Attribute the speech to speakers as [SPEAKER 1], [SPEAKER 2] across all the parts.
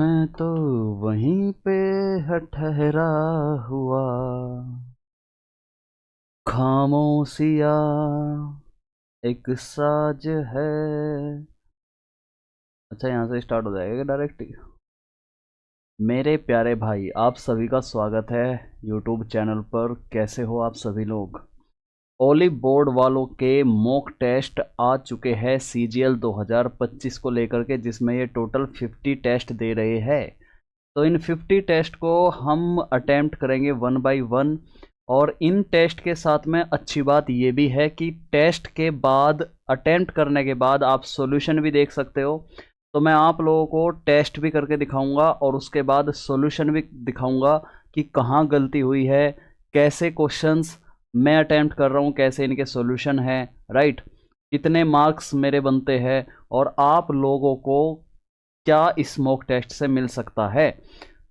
[SPEAKER 1] मैं तो वहीं पे है ठहरा हुआ, खामोशिया एक साज है। अच्छा, यहाँ से स्टार्ट हो जाएगा डायरेक्ट। मेरे प्यारे भाई, आप सभी का स्वागत है यूट्यूब चैनल पर। कैसे हो आप सभी लोग? ओली बोर्ड वालों के मॉक टेस्ट आ चुके हैं सीजीएल 2025 को लेकर के, जिसमें ये टोटल 50 टेस्ट दे रहे हैं। तो इन 50 टेस्ट को हम अटेम्प्ट करेंगे वन बाय वन। और इन टेस्ट के साथ में अच्छी बात ये भी है कि टेस्ट के बाद, अटेम्प्ट करने के बाद आप सॉल्यूशन भी देख सकते हो। तो मैं आप लोगों को टेस्ट भी करके दिखाऊंगा और उसके बाद सॉल्यूशन भी दिखाऊंगा कि कहाँ गलती हुई है, कैसे क्वेश्चंस मैं अटेम्प्ट कर रहा हूँ, कैसे इनके सॉल्यूशन है, राइट, कितने मार्क्स मेरे बनते हैं और आप लोगों को क्या इस मॉक टेस्ट से मिल सकता है,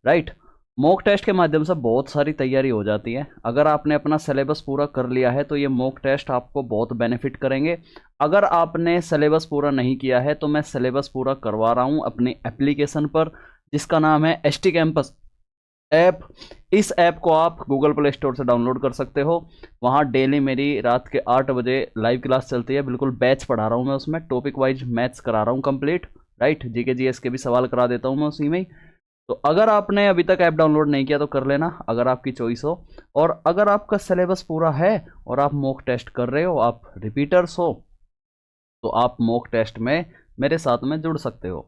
[SPEAKER 1] राइट। मॉक टेस्ट के माध्यम से बहुत सारी तैयारी हो जाती है। अगर आपने अपना सिलेबस पूरा कर लिया है तो ये मॉक टेस्ट आपको बहुत बेनिफिट करेंगे। अगर आपने सिलेबस पूरा नहीं किया है तो मैं सिलेबस पूरा करवा रहा हूँ अपनी एप्लीकेशन पर, जिसका नाम है एसटी कैंपस ऐप। इस ऐप को आप गूगल प्ले स्टोर से डाउनलोड कर सकते हो। वहाँ डेली मेरी रात के 8 बजे लाइव क्लास चलती है। बिल्कुल बैच पढ़ा रहा हूँ मैं, उसमें टॉपिक वाइज मैथ्स करा रहा हूँ कंप्लीट, राइट। जीके जीएस के भी सवाल करा देता हूँ मैं उसी में ही। तो अगर आपने अभी तक ऐप डाउनलोड नहीं किया तो कर लेना, अगर आपकी चॉइस हो। और अगर आपका सिलेबस पूरा है और आप मॉक टेस्ट कर रहे हो, आप रिपीटर्स हो, तो आप मॉक टेस्ट में मेरे साथ में जुड़ सकते हो।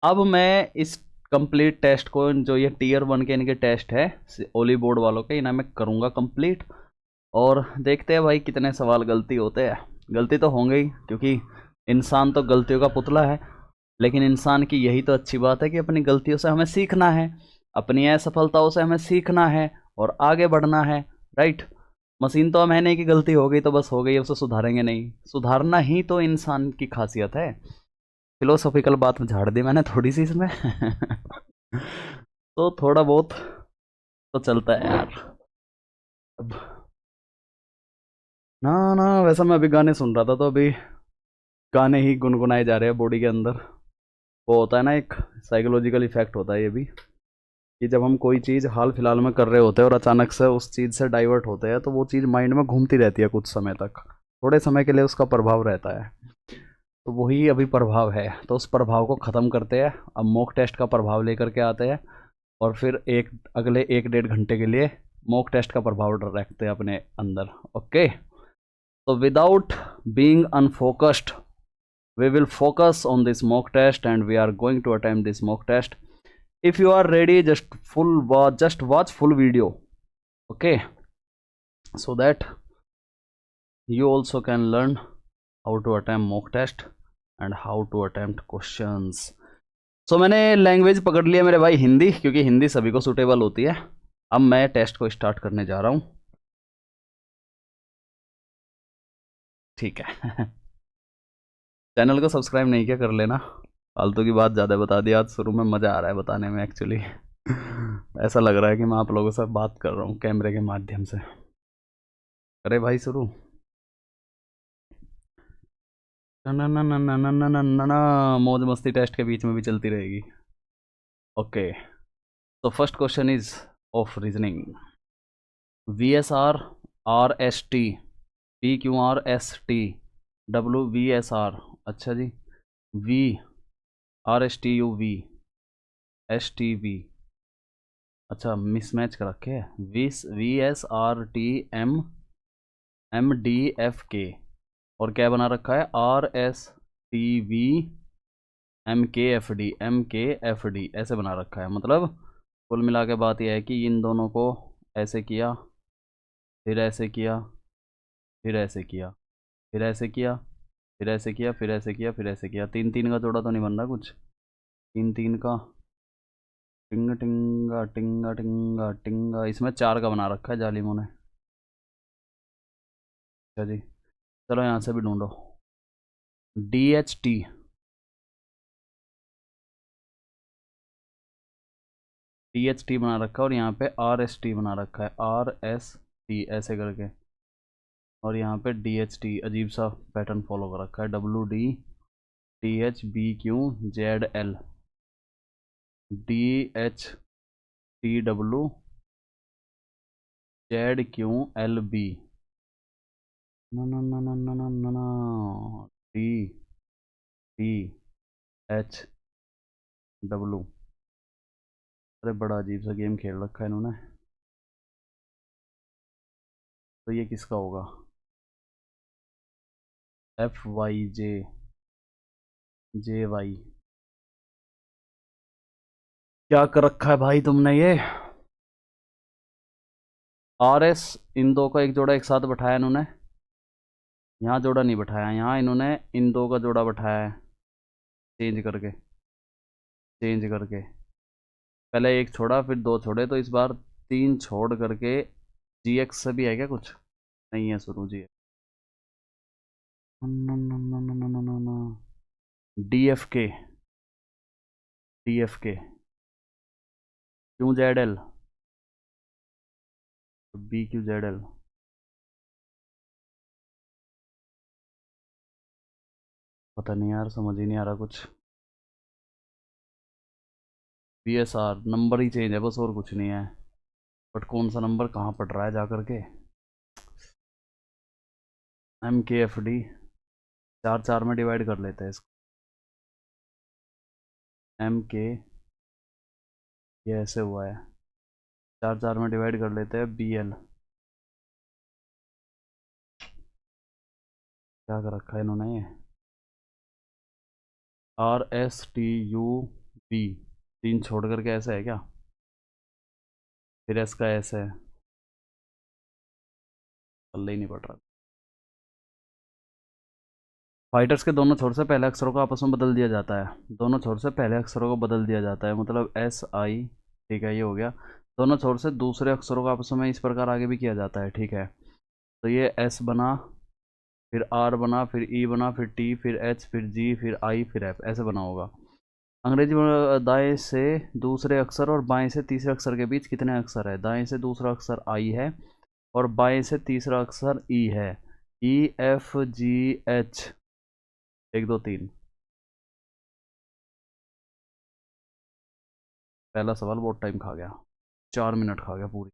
[SPEAKER 1] अब मैं इस कंप्लीट टेस्ट को, जो ये टीयर 1 के इनके टेस्ट है ओली बोर्ड वालों के, इन्हें मैं करूँगा कंप्लीट। और देखते हैं भाई कितने सवाल गलती होते हैं। गलती तो होंगे ही, क्योंकि इंसान तो गलतियों का पुतला है। लेकिन इंसान की यही तो अच्छी बात है कि अपनी गलतियों से हमें सीखना है, अपनी असफलताओं से हमें सीखना है और आगे बढ़ना है, राइट। मशीन तो हम है नहीं कि गलती हो गई तो बस हो गई, उसे सुधारेंगे नहीं। सुधारना ही तो इंसान की खासियत है। फिलोसॉफिकल बात झाड़ दी मैंने थोड़ी सी इसमें तो थोड़ा बहुत तो चलता है यार। अब ना ना, वैसा मैं अभी गाने सुन रहा था, तो अभी गाने ही गुनगुनाए जा रहे हैं बॉडी के अंदर। वो होता है ना, एक साइकोलॉजिकल इफेक्ट होता है ये भी, कि जब हम कोई चीज़ हाल फिलहाल में कर रहे होते हैं और अचानक से उस चीज़ से डाइवर्ट होते हैं, तो वो चीज़ माइंड में घूमती रहती है कुछ समय तक। थोड़े समय के लिए उसका प्रभाव रहता है। तो वही अभी प्रभाव है, तो उस प्रभाव को ख़त्म करते हैं। अब मॉक टेस्ट का प्रभाव लेकर के आते हैं और फिर अगले 1 डेढ़ घंटे के लिए मॉक टेस्ट का प्रभाव रखते हैं अपने अंदर। ओके, तो without being unfocused, we will focus on this mock test and we are going to attempt this mock test. If you are ready, just watch full video, okay, so that you also can learn how to attempt mock test and how to attempt questions. So मैंने language पकड़ लिया मेरे भाई हिंदी, क्योंकि हिंदी सभी को suitable होती है। अब मैं टेस्ट को स्टार्ट करने जा रहा हूँ, ठीक है चैनल को सब्सक्राइब नहीं किया, कर लेना। फालतू की बात ज़्यादा बता दी आज शुरू में, मज़ा आ रहा है बताने में एक्चुअली ऐसा लग रहा है कि मैं आप लोगों से बात कर रहा हूँ कैमरे के माध्यम से। अरे भाई शुरू, ना ना ना ना ना ना ना ना ना, मौज मस्ती टेस्ट के बीच में भी चलती रहेगी। ओके, तो first question is of reasoning. V S R, R S T, P Q R S T, W V S R, अच्छा जी, V, R S T U V, S T V, अच्छा mismatch कर रखे हैं। V S R T M, M D F K, और क्या बना रखा है, R S T V, M K F D, M K F D, ऐसे बना रखा है। मतलब कुल मिला के बात यह है कि इन दोनों को ऐसे किया, फिर ऐसे किया, फिर ऐसे किया, फिर ऐसे किया, फिर ऐसे किया, फिर ऐसे किया, फिर ऐसे किया। तीन तीन का जोड़ा तो नहीं बन रहा कुछ, तीन तीन का, टिंग टिंगा टिंगा टिंगा टिंगा, इसमें चार का बना रखा है जालिमों ने। अच्छा जी, चलो यहाँ से भी ढूंढो। D H T, T H T बना रखा है, और यहाँ पे आर एस टी बना रखा है, आर एस टी ऐसे करके, और यहाँ पे डी एच टी अजीब सा पैटर्न फॉलो कर रखा है, W D T H B Q Z L, DHTWZQLB ना ना ना ना ना ना ना ना DTHW। अरे बड़ा अजीब सा गेम खेल रखा है इन्होंने। तो ये किसका होगा? FYJ Y. क्या कर रखा है भाई तुमने ये? RS, इन दो का एक जोड़ा एक साथ बैठाया इन्होंने। यहाँ जोड़ा नहीं बैठाया, यहाँ इन्होंने इन दो का जोड़ा बैठाया है। चेंज करके पहले एक छोड़ा फिर दो छोड़े, तो इस बार तीन छोड़ करके GX से भी है क्या कुछ? नहीं है शुरू जी। DFK QZL BQZL। पता नहीं यार, समझ ही नहीं आ रहा कुछ। BSR नंबर ही चेंज है बस, और कुछ नहीं है। बट कौन सा नंबर कहाँ पड़ रहा है जा करके? MKFD, चार चार में डिवाइड कर लेते हैं इसको। MK, ये ऐसे हुआ है, चार चार में डिवाइड कर लेते हैं। BL, क्या कर रखा है इन्होंने ये? RSTUB, तीन छोड़ करके ऐसे है क्या? फिर S का S है, पल्ले ही नहीं पड़ रहा। फाइटर्स के दोनों छोर से पहले अक्षरों को आपस में बदल दिया जाता है। दोनों छोर से पहले अक्षरों को बदल दिया जाता है मतलब SI। ठीक है, ये हो गया। दोनों छोर से दूसरे अक्षरों को आपस में इस प्रकार आगे भी किया जाता है। ठीक है, तो ये S बना, फिर R बना, फिर E बना, फिर T, फिर H, फिर G, फिर I, फिर F, ऐसे बना होगा। अंग्रेजी में दाएं से दूसरे अक्षर और बाएं से तीसरे अक्षर के बीच कितने अक्षर है? दाएं से दूसरा अक्षर I है और बाएं से तीसरा अक्षर E है। EFGH, 1 2 3। पहला सवाल बहुत टाइम खा गया, 4 मिनट खा गया पूरी।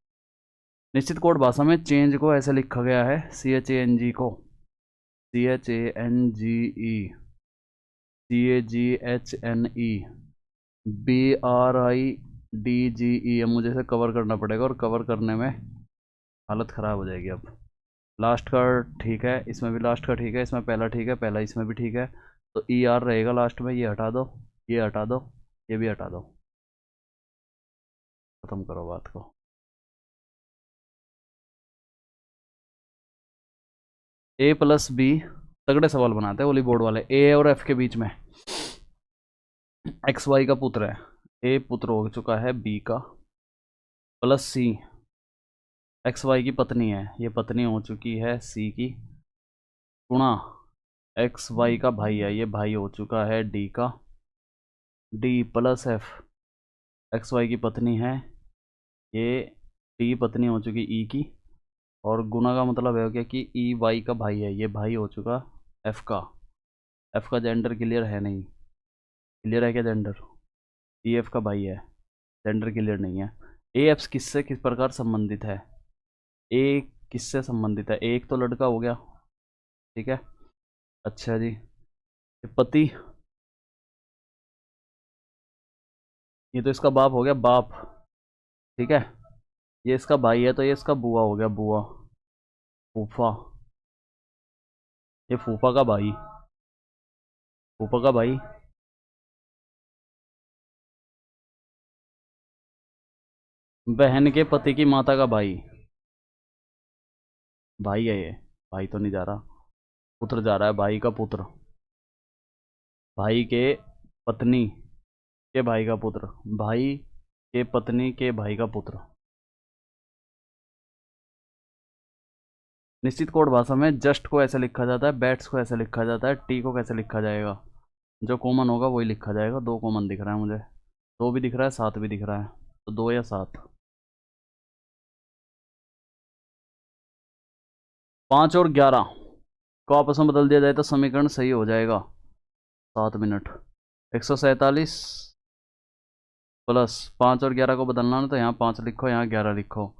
[SPEAKER 1] निश्चित कोड भाषा में चेंज को ऐसे लिखा गया है, CHANG को CHANGE, CAGHNE, BRIDGE। मुझे इसे कवर करना पड़ेगा और कवर करने में हालत ख़राब हो जाएगी। अब लास्ट का ठीक है, इसमें भी लास्ट का ठीक है, इसमें पहला ठीक है, पहला इसमें भी ठीक है। तो ER रहेगा लास्ट में, ये हटा दो, ये हटा दो, ये भी हटा दो, खत्म करो बात को। A+B, तगड़े सवाल बनाते हैं ओली बोर्ड वाले। A और F के बीच में XY का पुत्र है, A पुत्र हो चुका है B का, प्लस C XY की पत्नी है, ये पत्नी हो चुकी है C की, गुणा XY का भाई है, ये भाई हो चुका है D का, D प्लस F XY की पत्नी है, ये D पत्नी हो चुकी E की, और गुना का मतलब है क्या कि EY का भाई है, ये भाई हो चुका F का। F का जेंडर क्लियर है नहीं, क्लियर है क्या जेंडर? EF का भाई है, जेंडर क्लियर नहीं है। AF किससे किस प्रकार संबंधित है? A किससे संबंधित है? एक तो लड़का हो गया, ठीक है। अच्छा जी, पति, ये तो इसका बाप हो गया, बाप, ठीक है। ये इसका भाई है तो ये इसका बुआ हो गया, बुआ। फूफा, ये फूफा का भाई, फूफा का भाई। बहन के पति की माता का भाई, भाई है ये, भाई तो नहीं जा रहा, पुत्र जा रहा है, भाई का पुत्र, भाई के पत्नी के भाई का पुत्र, भाई के पत्नी के भाई का पुत्र। निश्चित कोड भाषा में जस्ट को ऐसे लिखा जाता है, बैट्स को ऐसे लिखा जाता है, टी को कैसे लिखा जाएगा? जो कॉमन होगा वही लिखा जाएगा। दो कॉमन दिख रहा है मुझे, दो भी दिख रहा है, 7 भी दिख रहा है, तो 2 या 7। 5 और 11 को आपस में बदल दिया जाए तो समीकरण सही हो जाएगा। 7 मिनट, 147 प्लस 5 और 11 को बदलना ना, तो यहाँ 5 लिखो, यहाँ 11 लिखो।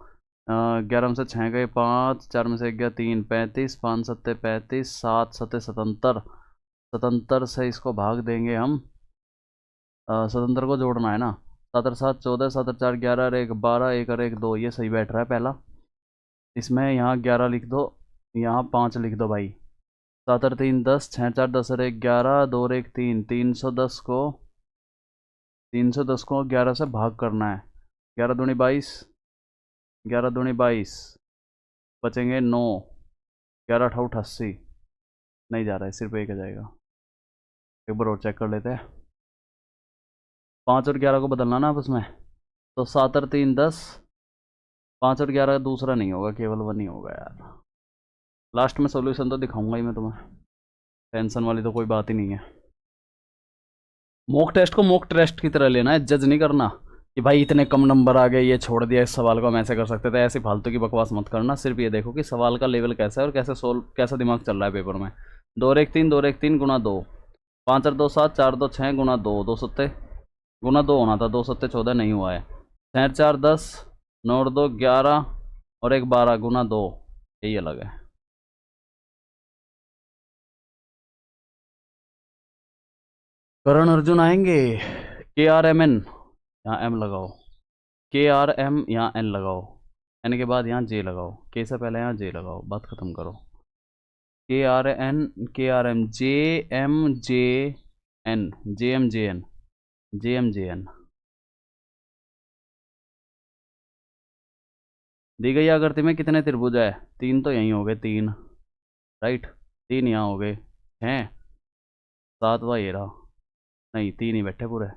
[SPEAKER 1] 11 में से 6 गए 5, 4 में से 1 गया 3, 35, 5 सत्ते 35, 7 सत्ते 77। 77 से इसको भाग देंगे हम। 77 को जोड़ना है ना। 7 और 7 14, 7 और 4 11 और 1 12, 1 और 1 2, ये सही बैठ रहा है पहला। इसमें यहाँ 11 लिख दो, यहाँ 5 लिख दो भाई। 7 और 3 10, 6 4 10 और 1 11, 2 और 1 3, 310 को 11 से भाग करना है। 11 दूनी 22, 11 दूनी 22, बचेंगे 9, 11 अठा 88। नहीं जा रहा है, सिर्फ एक आ जाएगा। एक बार और चेक कर लेते हैं। 5 और 11 को बदलना ना आपस में, तो 7 और 3 10, 5 और 11 दूसरा नहीं होगा, केवल 1 ही होगा यार। लास्ट में सॉल्यूशन तो दिखाऊंगा ही मैं तुम्हें, टेंशन वाली तो कोई बात ही नहीं है। मॉक टेस्ट को मॉक टेस्ट की तरह लेना है, जज नहीं करना कि भाई इतने कम नंबर आ गए, ये छोड़ दिया, इस सवाल को हम ऐसे कर सकते थे। ऐसी फालतू की बकवास मत करना, सिर्फ ये देखो कि सवाल का लेवल कैसा है और कैसे सोल्व, कैसा दिमाग चल रहा है पेपर में। 2 और 1 3, 2 और 1 3 गुना 2, 5 और 2 7, 4 2 6 गुना 2, 2 सत्ते गुना 2 होना था, 2 सत्ते 14 नहीं हुआ है। 6 और 4 10, 9 और 2 11 और 1 12 गुना 2, यही अलग है। करण अर्जुन आएंगे। KRMN, यहाँ M लगाओ। KRM, यहाँ N लगाओ। N के बाद यहाँ J लगाओ। K से पहले यहाँ J लगाओ, बात खत्म करो। KRN KRM JMJN JMJN JMJN दी गई आकृति में कितने त्रिभुज है? 3 तो यहीं हो गए, 3 राइट, 3 यहाँ हो गए हैं, 7वां ये रहा, नहीं 3 ही बैठे पूरे,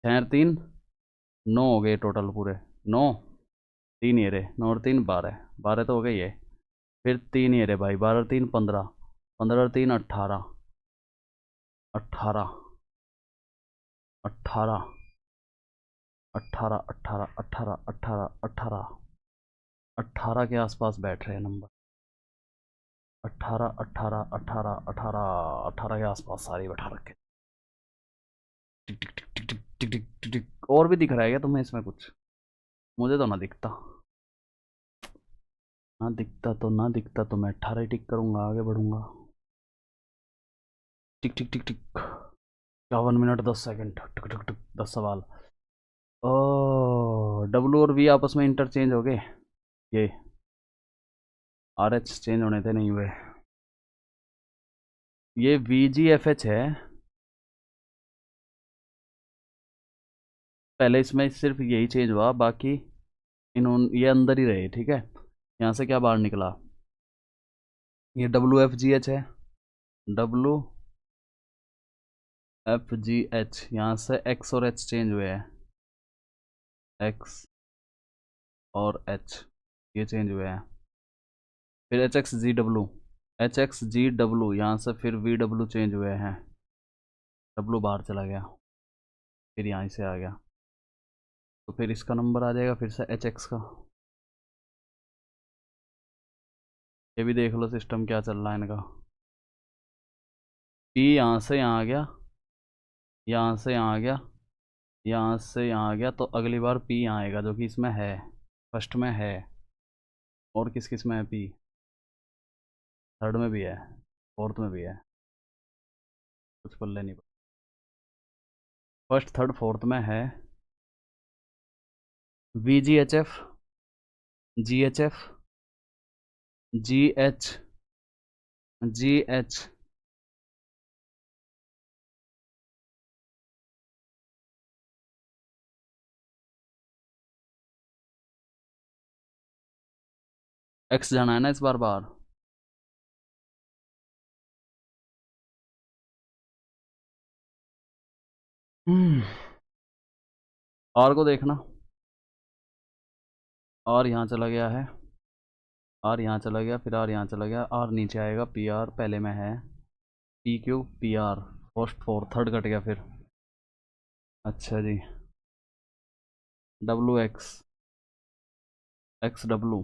[SPEAKER 1] 6 और 3 9 हो गए टोटल पूरे, 9, 3 ये रहे, 9 और 3 12, 12 तो हो गए ये। फिर 3 ये रहे भाई, 12 और 3 15, 15 और 3 18, 18 18 18 18 18 18 18 18 के आसपास बैठ रहे हैं नंबर। 18 18 18 18 18 के आसपास सारे बैठा रखे। टिक टिक टिक टिक टिक टिक टिक टिक टिक। और भी दिख रहा है क्या तुम्हें इसमें कुछ? मुझे तो ना दिखता, ना दिखता तो ना दिखता तो मैं 18 टिक करूंगा, आगे बढ़ूंगा। टिक टिक टिक टिक, 51 मिनट 10 सेकंड, टुक टुक टुक, 10 सवाल। ओ W और V आपस में इंटरचेंज हो गए, ये RH चेंज होने थे, नहीं हुए। ये VGFH है, पहले इसमें सिर्फ यही चेंज हुआ, बाकी इन्होंने ये अंदर ही रहे, ठीक है। यहाँ से क्या बाहर निकला, ये WFGH है, WFGH, यहाँ से X और H चेंज हुए हैं, X और H ये चेंज हुए हैं। फिर HXGW यहाँ से फिर VW चेंज हुए हैं, W बाहर चला गया, फिर यहाँ से आ गया, तो फिर इसका नंबर आ जाएगा फिर से HX का। ये भी देख लो सिस्टम क्या चल रहा है इनका। P यहाँ से यहाँ आ गया, यहाँ से यहाँ आ गया, यहाँ से यहाँ आ गया, तो अगली बार P यहाँ आएगा, जो कि इसमें है, फर्स्ट में है। और किस किस में है P? थर्ड में भी है, फोर्थ में भी है, कुछ पल्ले नहीं। फर्स्ट थर्ड फोर्थ में है। VGHF, GHF, GH, GH, X जाना है ना इस बार बाहर। R को देखना, R यहाँ चला गया है, R यहाँ चला गया, फिर R यहाँ चला गया, R नीचे आएगा, PR पहले में है, PQ PR, first fourth third cut गया फिर। अच्छा जी, WX, XW,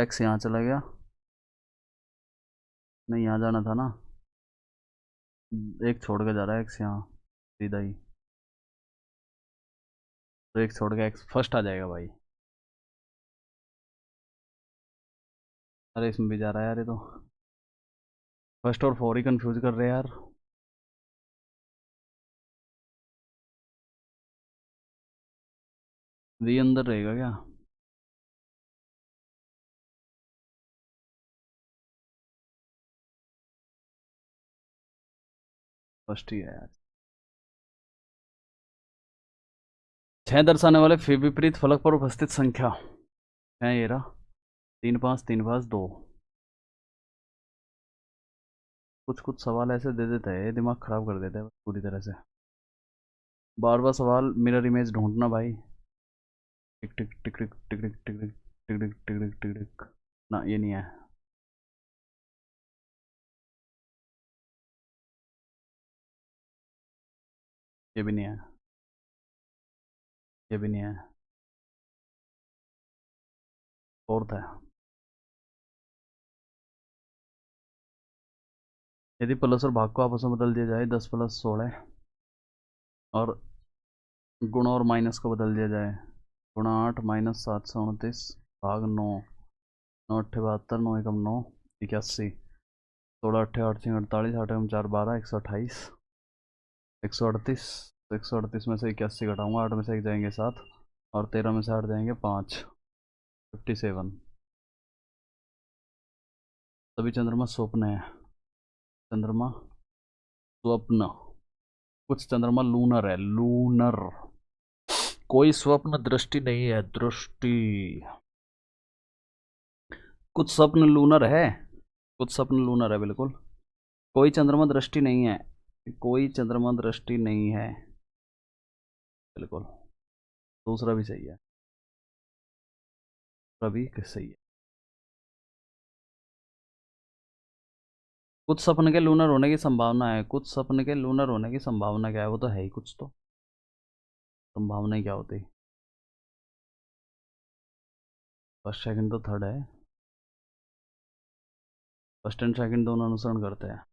[SPEAKER 1] एक्स यहाँ चला गया, नहीं यहाँ जाना था ना, एक छोड़ के जा रहा है एक्स यहाँ सीधा ही, तो एक छोड़ के एक्स फर्स्ट आ जाएगा भाई। अरे इसमें भी जा रहा है यार, ये तो फर्स्ट और फोर ही कंफ्यूज कर रहे हैं यार। वी अंदर रहेगा क्या? फर्स्ट ही है यार। छह दर्शाने वाले विपरीत फलक पर उपस्थित संख्या है, ये रहा 3 5 3 5 2। कुछ कुछ सवाल ऐसे दे देता है, दिमाग खराब कर देता है पूरी तरह से। बार बार सवाल मिरर इमेज ढूंढना भाई। टिक टिक टिक टिक टिक टिक टिक टिक टिक टिक टिक टिक टिक टिक। ना ये नहीं है। ये भी नहीं है। ये भी नहीं है। फोर्थ है। यदि प्लस और भाग को आपस में बदल दिया जाए, 10 + 16 और गुणा और माइनस को बदल दिया जाए, गुणा 8 -729 भाग 9, 9 8 72, 9 एकम 9 81, 16 8 8 6 48, 8 एकम 4 12, 128, 138। 138 में से 81 घटाऊंगा, 8 में से 1 जाएंगे 7, और 13 में से 8 जाएंगे 5, 57। सभी चंद्रमा स्वप्न है। चंद्रमा स्वप्न। कुछ चंद्रमा लूनर है, लूनर। कोई स्वप्न दृष्टि नहीं है, दृष्टि। कुछ स्वप्न लूनर है, कुछ स्वप्न लूनर है बिल्कुल। कोई चंद्रमा दृष्टि नहीं है, कोई चंद्रमा दृष्टि नहीं है बिल्कुल। दूसरा भी सही है, दूसरा भी सही है। कुछ सपन के लूनर होने की संभावना है, कुछ सपन के लूनर होने की संभावना क्या है? वो तो है ही कुछ, तो संभावना ही क्या होती? फर्स्ट सेकंड तो थर्ड है, फर्स्ट एंड सेकंड दोनों अनुसरण करते हैं।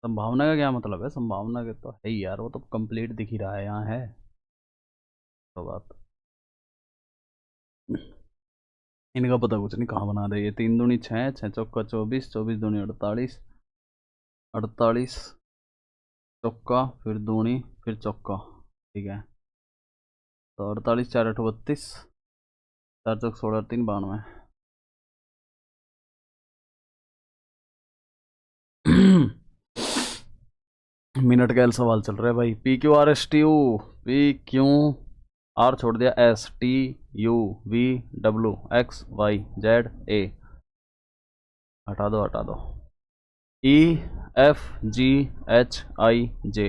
[SPEAKER 1] संभावना का क्या मतलब है? संभावना के तो है ही यार, वो तो कंप्लीट दिख ही रहा है, यहाँ है तो बात। इनका पता कुछ नहीं कहाँ बना दे। ये 3 दूनी 6, 6 चौका 24, 24 दूनी 48, 48 चौका फिर दूनी फिर चौका, ठीक है। तो 48 4 8 32, 4 चौक 16 3 92। मिनट का सवाल चल रहा है भाई। P Q R S T U, P Q R छोड़ दिया, S T U V W X Y Z A, हटा दो हटा दो। E F G H I जे,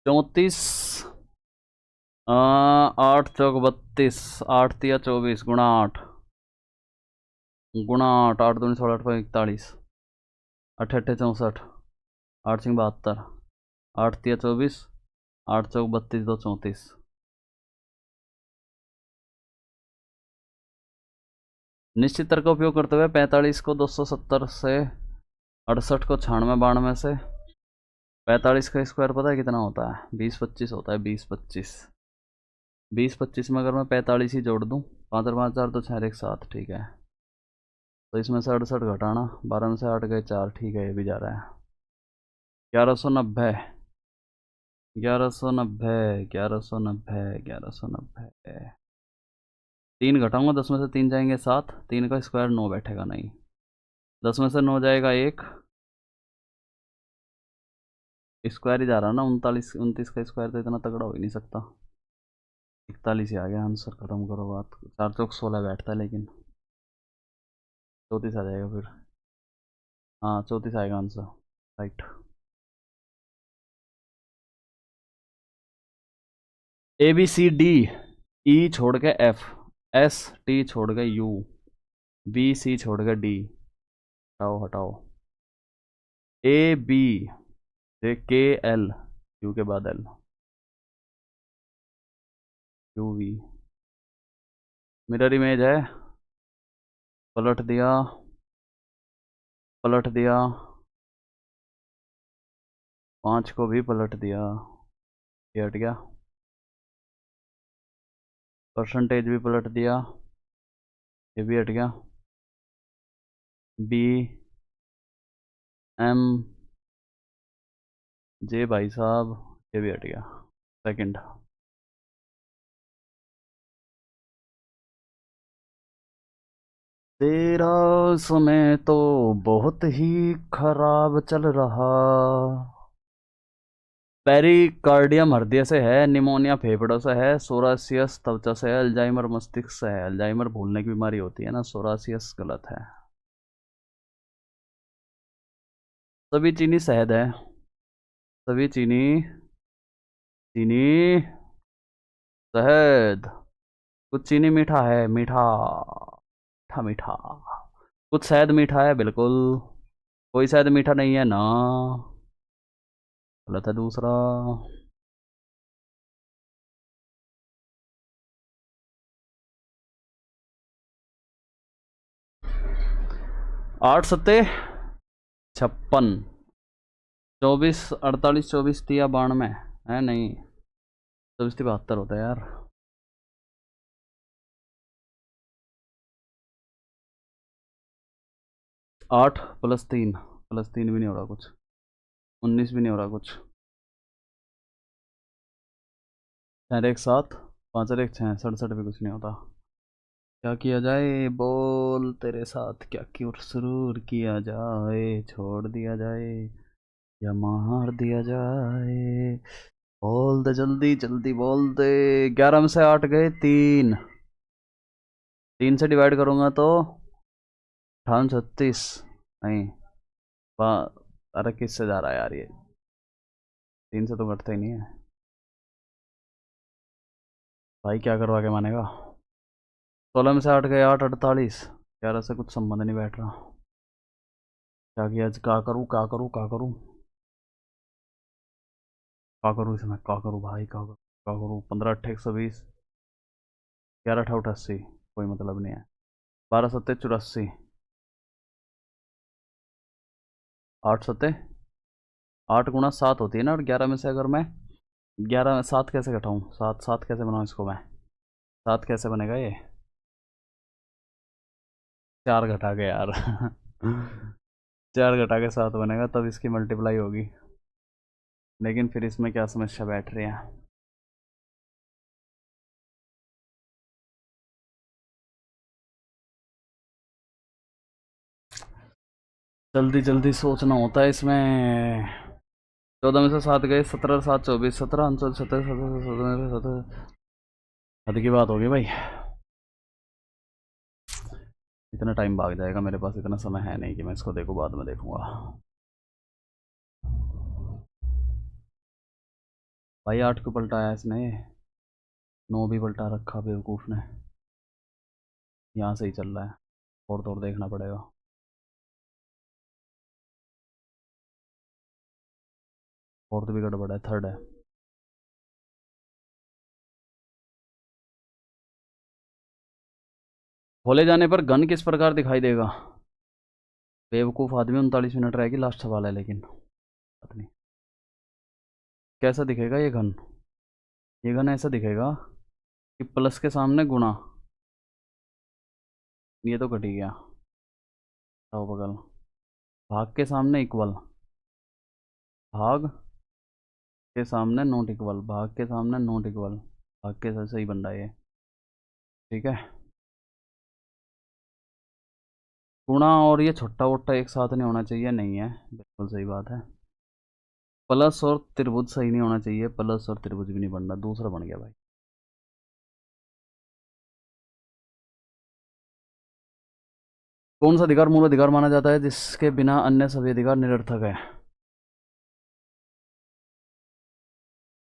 [SPEAKER 1] 34, 8 चौक 32, 8 तिया 24 गुणा 8, गुणा 8, 8 दूनी 16 8 41, 8 8 64, 8 सिंह 72, 8 तिया 24, 8 चौक 32 2 34। निश्चित तर्क का उपयोग करते हुए 45 को 270 से, 68 को 96 92 से, 45 का स्क्वायर पता है कितना होता है? 20 25 होता है, 20 25। 20 25 में अगर मैं 45 ही जोड़ दूँ, 5 और 5 4 तो 6 1 7, ठीक है। तो इसमें से 68 घटाना, 12 में से 8 गए 4, ठीक है, ये भी जा रहा है। 1190, 1190, 1190, 1190। 3 घटाऊंगा, 10 में से 3 जाएंगे 7, 3 का स्क्वायर 9 बैठेगा नहीं, 10 में से 9 जाएगा 1, स्क्वायर ही जा रहा ना, 39 29 का स्क्वायर तो इतना तगड़ा हो ही नहीं सकता। 41 ही आ गया आंसर, खत्म करो बात। 4 चौक 16 बैठता है लेकिन 34 आ जाएगा फिर। हाँ 34 आएगा answer, right. A B C D, E छोड़ के एफ, एस टी छोड़ के यू, बी सी छोड़ के डी, हटाओ हटाओ। ए बी के एल, यू के बाद एल, यूवी मिरर इमेज है, पलट दिया, पलट दिया, 5 को भी पलट दिया, ये हट गया, परसेंटेज भी पलट दिया, ये भी हट गया, बी एम जे भाई साहब, ये भी हट गया, सेकंड। तेरा समय तो बहुत ही खराब चल रहा, पेरिकार्डियम हृदय से है, निमोनिया फेफड़ों से है, सोरासियस त्वचा से है, अल्जाइमर मस्तिष्क से है। अल्जाइमर भूलने की बीमारी होती है ना, सोरासियस गलत है। सभी चीनी शहद है, सभी चीनी, चीनी शहद, कुछ चीनी मीठा है, मीठा मीठा मीठा, कुछ शहद मीठा है बिल्कुल, कोई शहद मीठा नहीं है ना, गलत है दूसरा। 8 सत्ते 56, 24 48 24 दिया 92 है नहीं, 24 72 होता है यार। 8 +3 भी नहीं हो रहा कुछ, 19 भी नहीं हो रहा कुछ, 4 1 7 5 और 1 6 67 भी कुछ नहीं होता। क्या किया जाए बोल, तेरे साथ क्या क्यों सुरूर किया जाए, छोड़ दिया जाए या मार दिया जाए, बोल दे जल्दी जल्दी बोल दे। 11 में से 8 गए 3, 3 से डिवाइड करूंगा तो 36, नहीं, अरे किससे जा रहा है यार ये, 3 से तो घटता ही नहीं है भाई, क्या करवा के मानेगा। 16 में से 8 गए 8 48, 11 से कुछ संबंध नहीं बैठ रहा, क्या किया, क्या करूँ क्या करूँ क्या करूँ क्या करूँ इसमें, क्या करूँ भाई, क्या करूँ। 15 8 120, 11 8 88, कोई मतलब नहीं है। 12 7 84, 8 7 8 गुणा 7 होती है ना, और 11 में से अगर मैं 11 में 7 कैसे घटाऊँ, 7 7 कैसे बनाऊँ इसको मैं, 7 कैसे बनेगा ये, 4 घटा के यार 4 घटा के 7 बनेगा, तब इसकी मल्टीप्लाई होगी, लेकिन फिर इसमें क्या समस्या बैठ रही है। जल्दी जल्दी सोचना होता है इसमें। 14 में से 7 गए 17 7 24, 17 19 17 17 17, हद की बात होगी भाई, इतना टाइम भाग जाएगा, मेरे पास इतना समय है नहीं कि मैं इसको देखूँ, बाद में देखूंगा भाई। 8 को पलटाया इसने, 9 भी पलटा रखा बेवकूफ़ ने, यहाँ से ही चल रहा है, और तो और देखना पड़ेगा। फोर्थ भी गड़बड़ है, थर्ड है। खोले जाने पर घन किस प्रकार दिखाई देगा, बेवकूफ़ आदमी। 39 मिनट रहेगी, लास्ट सवाल है लेकिन पता नहीं कैसा दिखेगा ये घन। ये घन ऐसा दिखेगा कि प्लस के सामने गुणा, ये तो घट ही गया, आओ बगल, भाग के सामने इक्वल, भाग के सामने नॉट इक्वल, भाग के सामने नॉट इक्वल, भाग के साथ सही बन रहा है ये, ठीक है। गुणा और ये छोटा वोटा एक साथ नहीं होना चाहिए, नहीं है, बिल्कुल सही बात है। प्लस और त्रिभुज सही नहीं होना चाहिए, प्लस और त्रिभुज भी नहीं बन रहा, दूसरा बन गया भाई। कौन सा अधिकार मूल अधिकार माना जाता है जिसके बिना अन्य सभी अधिकार निरर्थक है,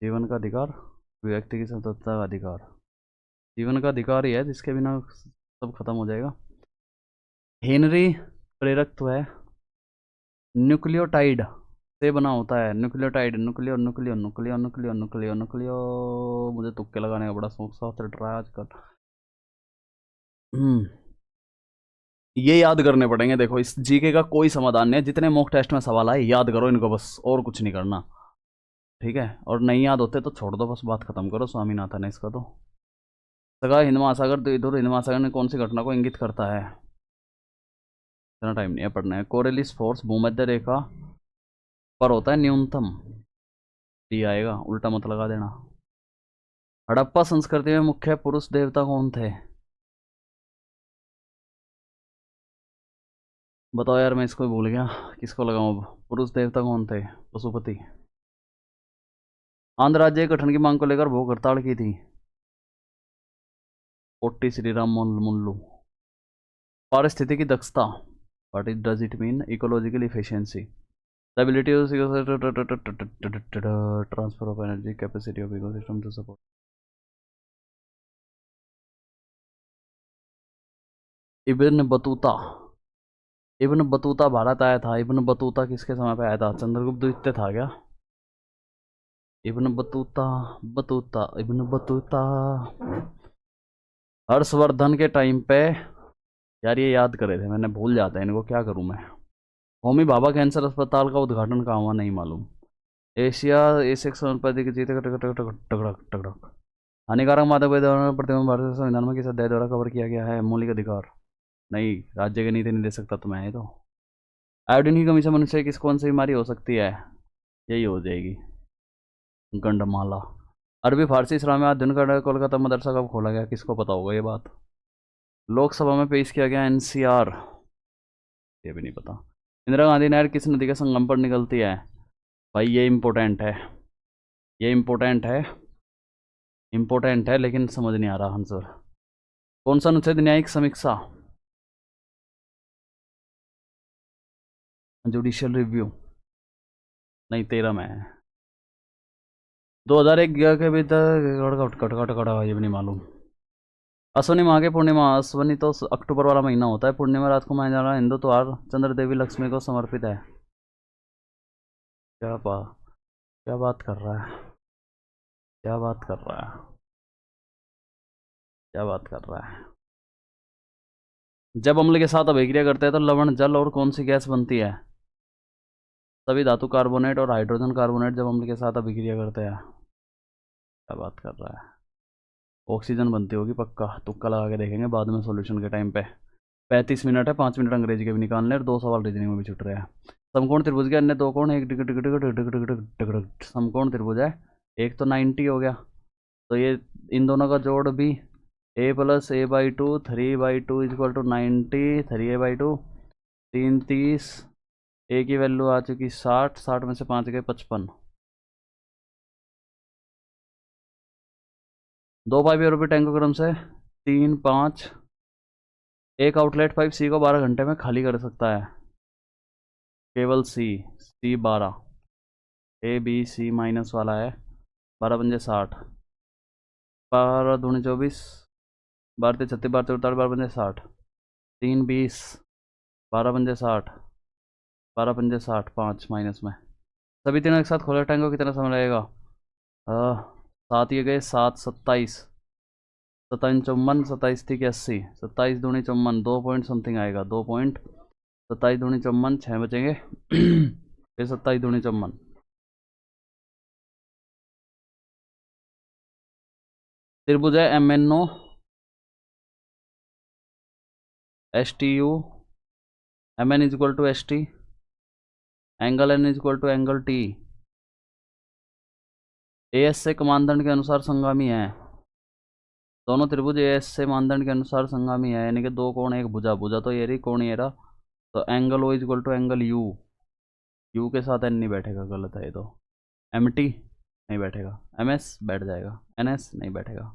[SPEAKER 1] जीवन का अधिकार, व्यक्ति की स्वतंत्रता का अधिकार, जीवन का अधिकार ही है जिसके बिना सब खत्म हो जाएगा। हेनरी प्रेरक तो है, न्यूक्लियोटाइड से बना होता है nucleotide, nucleo nucleo nucleo nucleo nucleo nucleo. मुझे तुक्के लगाने का बड़ा शौक सा चढ़ रहा है आजकल। ये याद करने पड़ेंगे। देखो इस जीके का कोई समाधान नहीं है, जितने मॉक टेस्ट में सवाल आए याद करो इनको बस, और कुछ नहीं करना। ठीक है, और नहीं याद होते तो छोड़ दो, बस बात खत्म करो। स्वामीनाथन है इसका तो। सगा हिंद महासागर तो इधर हिंद महासागर में कौन सी घटना को इंगित करता है? इतना टाइम नहीं है पढ़ना है। कोरेलिस फोर्स भूमध्य रेखा पर होता है न्यूनतम। डी आएगा, उल्टा मत लगा देना। हड़प्पा संस्कृति में मुख्य पुरुष देवता कौन थे? बताओ यार, मैं इसको ही भूल गया, किसको लगाऊं अब? पुरुष देवता कौन थे? पशुपति। आंध्र राज्य गठन की मांग को लेकर भूख हड़ताल की थी। पोट्टी श्रीराम मुल्लू। पारिस्थितिकी दक्षता, what is does it mean? Ecological efficiency, the ability of transfer of energy, capacity of ecosystem to support. Ibn Battuta, Ibn Battuta Bharat आया था। इब्न बतूता किसके समय पे आया था? चंद्रगुप्त द्वितीय था क्या? Ibn Battuta, Battuta Ibn Battuta. Harshvardhan के टाइम पे, यार ये याद करे थे मैंने, भूल जाता है इनको, क्या करूं मैं। होमी भाभा कैंसर अस्पताल का उद्घाटन कहाँ हुआ? नहीं मालूम। एशिया एसेक्स वनस्पति के जीते टकड़क। हानिकारक मादक द्वारा प्रतिबंध भारतीय संविधान में किस अध्याय द्वारा कवर किया गया है? मौलिक अधिकार। नहीं, राज्य के नीति नहीं दे सकता तुम्हें ये तो। आयोडीन की कमी से मनुष्य किस कौन सी बीमारी हो सकती है? यही हो जाएगी, गंडमाला। अरबी फारसी इस्लामी आधुनिक कोलकाता मदरसा कब खोला गया? किसको पता होगा ये बात? लोकसभा में पेश किया गया एनसीआर, ये भी नहीं पता। इंदिरा गांधी नहर किस नदी के संगम पर निकलती है? भाई ये इम्पोर्टेंट है, ये इम्पोर्टेंट है, इम्पोर्टेंट है, लेकिन समझ नहीं आ रहा आंसर। कौन सा अनुच्छेद न्यायिक समीक्षा? Judicial review. नहीं, 13 में है। 2001 के भीतर, ये भी नहीं मालूम। अश्वनी माह के पूर्णिमा, अश्वनी तो अक्टूबर वाला महीना होता है, पूर्णिमा रात को मनाया जाना हिंदू त्योहार चंद्र देवी लक्ष्मी को समर्पित है। क्या बात, क्या बात कर रहा है, क्या बात कर रहा है, क्या बात कर रहा है? जब अम्ल के साथ अभिक्रिया करते हैं तो लवण, जल और कौन सी गैस बनती है? सभी धातु कार्बोनेट और हाइड्रोजन कार्बोनेट जब अम्ल के साथ अभिक्रिया करते हैं। क्या बात कर रहा है? ऑक्सीजन बनती होगी पक्का, तुक्का लगा के देखेंगे बाद में सॉल्यूशन के टाइम पे। 35 मिनट है, 5 मिनट अंग्रेजी के भी निकालने और 2 सवाल रीजनिंग में भी छुट रहे हैं। समकोण त्रिभुज के अन्य दो कोण, एक समकोण त्रिभुज है, एक तो 90 हो गया, तो ये इन दोनों का जोड़ भी a + a/2 3/2 = 90, 3a/2 3 30, a की वैल्यू आ चुकी 60, 60 में से 5 गए 55। 2 पाइप यूरोपीय टैंकों क्रम से 3 5, एक आउटलेट पाइप सी को 12 घंटे में खाली कर सकता है। केवल सी 12, ए बी सी माइनस वाला है। 12 पंजे 60, 12 दूनी 24, 12 36, 12 48, 12 पंजे 60, 3 20, 12 पंजे 60, 12 पंजे 60, 5 माइनस में। सभी तीनों एक साथ खोले टैंक को कितना समय लगेगा? 7 ये गए 7 27, 27 54, 27 थी 80, 27 दूनी 54, 2 पॉइंट समथिंग आएगा, 2 पॉइंट 27 दूनी 54, 6 बचेंगे फिर 27 दूनी 54। त्रिभुज है MNO STU, MN = ST, angle N = angle T। AS से मानदंड के अनुसार संगामी है। दोनों त्रिभुज AS से मानदंड के अनुसार संगामी है, यानी कि दो कोण एक भुजा, भुजा तो ये रही, कोण ये रहा, तो angle O = angle U। U के साथ N नहीं बैठेगा, गलत है ये तो। MT नहीं बैठेगा, MS बैठ जाएगा, NS नहीं बैठेगा।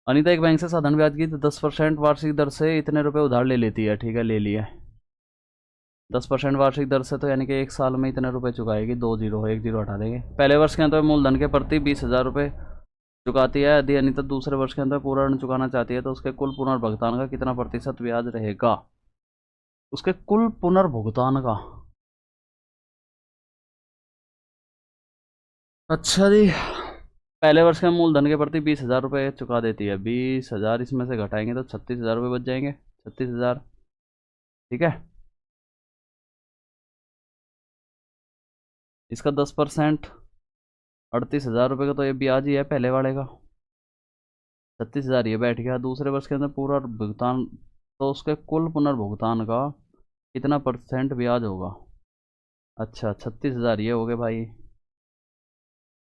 [SPEAKER 1] अनीता एक बैंक से साधारण ब्याज की 10% वार्षिक दर से इतने रुपए उधार ले लेती है। ठीक है, ले लिया। 10% वार्षिक दर से तो यानी कि एक साल में इतने रुपए चुकाएगी। 2 जीरो, 1 जीरो हटा देंगे। पहले वर्ष के अंदर मूलधन के प्रति 20,000 रुपये चुकाती है। यदि अनीता दूसरे वर्ष के अंदर पूरा ऋण चुकाना चाहती है तो उसके कुल पुनर्भुगतान का कितना प्रतिशत ब्याज रहेगा? उसके कुल पुनर्भुगतान का। अच्छा जी, पहले वर्ष के मूलधन के प्रति 20,000 रुपये चुका देती है। 20,000 इसमें से घटाएंगे तो 36,000 रुपये बच जाएंगे। 36,000, ठीक है। इसका 10%, 38,000 रुपये का तो ये ब्याज ही है पहले वाले का। 36,000 ये बैठ गया। दूसरे वर्ष के अंदर पूरा भुगतान, तो उसके कुल पुनर्भुगतान का कितना परसेंट ब्याज होगा? अच्छा, 36,000 ये हो गए भाई।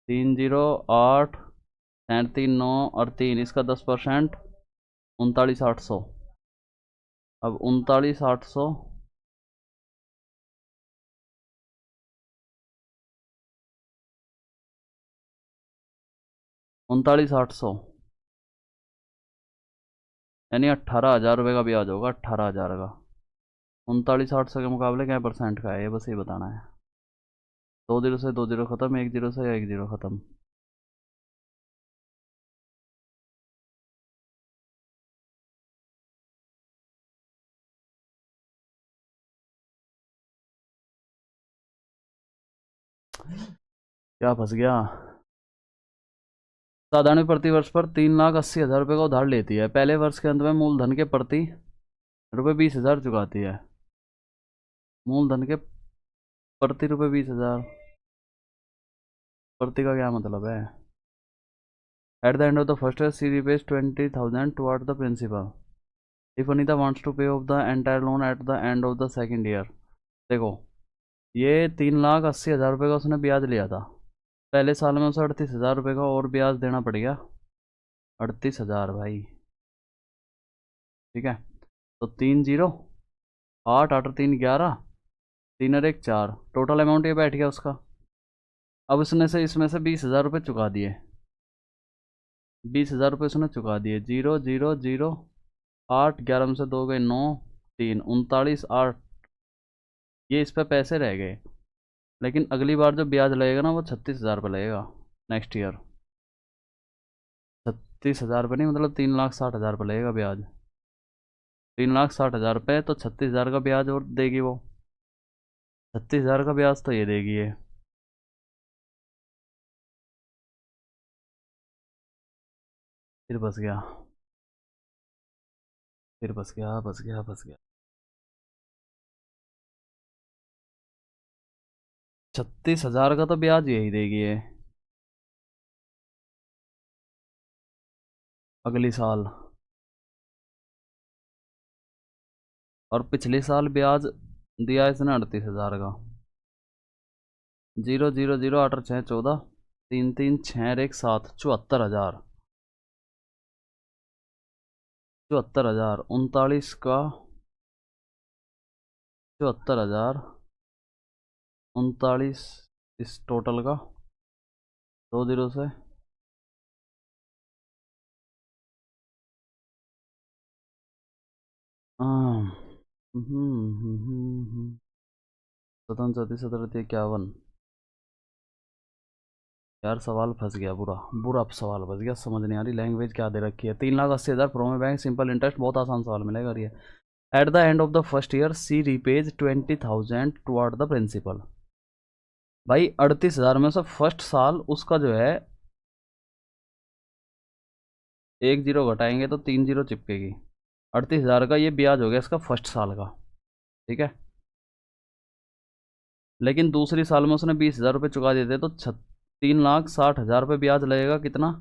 [SPEAKER 1] 308, 339 और 3, इसका 10%, 39,800। अब 39,800, 39,800 यानी 18,000 रुपये का ब्याज होगा। 18,000 का 39,800 के मुकाबले क्या परसेंट का है, ये बस ये बताना है। 2 जीरो से 2 जीरो खत्म, 1 जीरो से 1 जीरो खत्म। क्या फंस गया? साधारण प्रति वर्ष पर 3,80,000 रुपये का उधार लेती है। पहले वर्ष के अंत में मूलधन के प्रति रुपये 20,000 चुकाती है। मूलधन के प्रति रुपये 20,000, प्रति का क्या मतलब है? At the end of the first year she repays 20,000 toward the principal. If Anita wants to pay off the entire loan at the end of the second year. देखो, ये 3,80,000 रुपये का उसने ब्याज लिया था। पहले साल में उसे 38,000 रुपये का और ब्याज देना पड़ गया। 38,000 भाई, ठीक है। तो 3 0, 8 8 और 3 11, 3 और 1 4, टोटल अमाउंट ये बैठ गया उसका। अब उसने से इसमें से 20,000 रुपये चुका दिए। 20,000 रुपये उसने चुका दिए। 0 0 0, 8 11 में से 2 गए 9, 3 39 8, ये इस पर पैसे रह गए। लेकिन अगली बार जो ब्याज लगेगा ना वो 36,000 रुपये लगेगा नेक्स्ट ईयर। 36,000 रुपये नहीं, मतलब 3,60,000 रुपये लगेगा ब्याज। 3,60,000 रुपये तो 36,000 का ब्याज और देगी वो। 36,000 का ब्याज तो ये देगी ये। फिर बस गया, फिर बस गया, बस गया, बस गया। 36,000 का तो ब्याज यही देगी ये अगली साल। और पिछले साल ब्याज दिया इसने 38,000 का। 0 0 0, 8 और 6 14, 3 3 6 और 1 7, 74,000। 74,000 39 का, 74,000 39 इस टोटल का, 2 जीरो से स्वतंत्र 17 17 51। यार सवाल फंस गया, बुरा बुरा सवाल फंस गया। समझ नहीं आ रही लैंग्वेज क्या दे रखी है। 3,80,000 प्रोमे बैंक सिंपल इंटरेस्ट, बहुत आसान सवाल मिलेगा ये। At the end of the first year C repays 20,000 toward the principal. भाई 38,000 में से फर्स्ट साल उसका जो है 1 जीरो घटाएंगे तो 3 जीरो चिपकेगी। 38,000 का ये ब्याज हो गया इसका फर्स्ट साल का, ठीक है। लेकिन दूसरी साल में उसने 20,000 रुपये चुका देते तो 3,60,000 रुपये ब्याज लगेगा। कितना?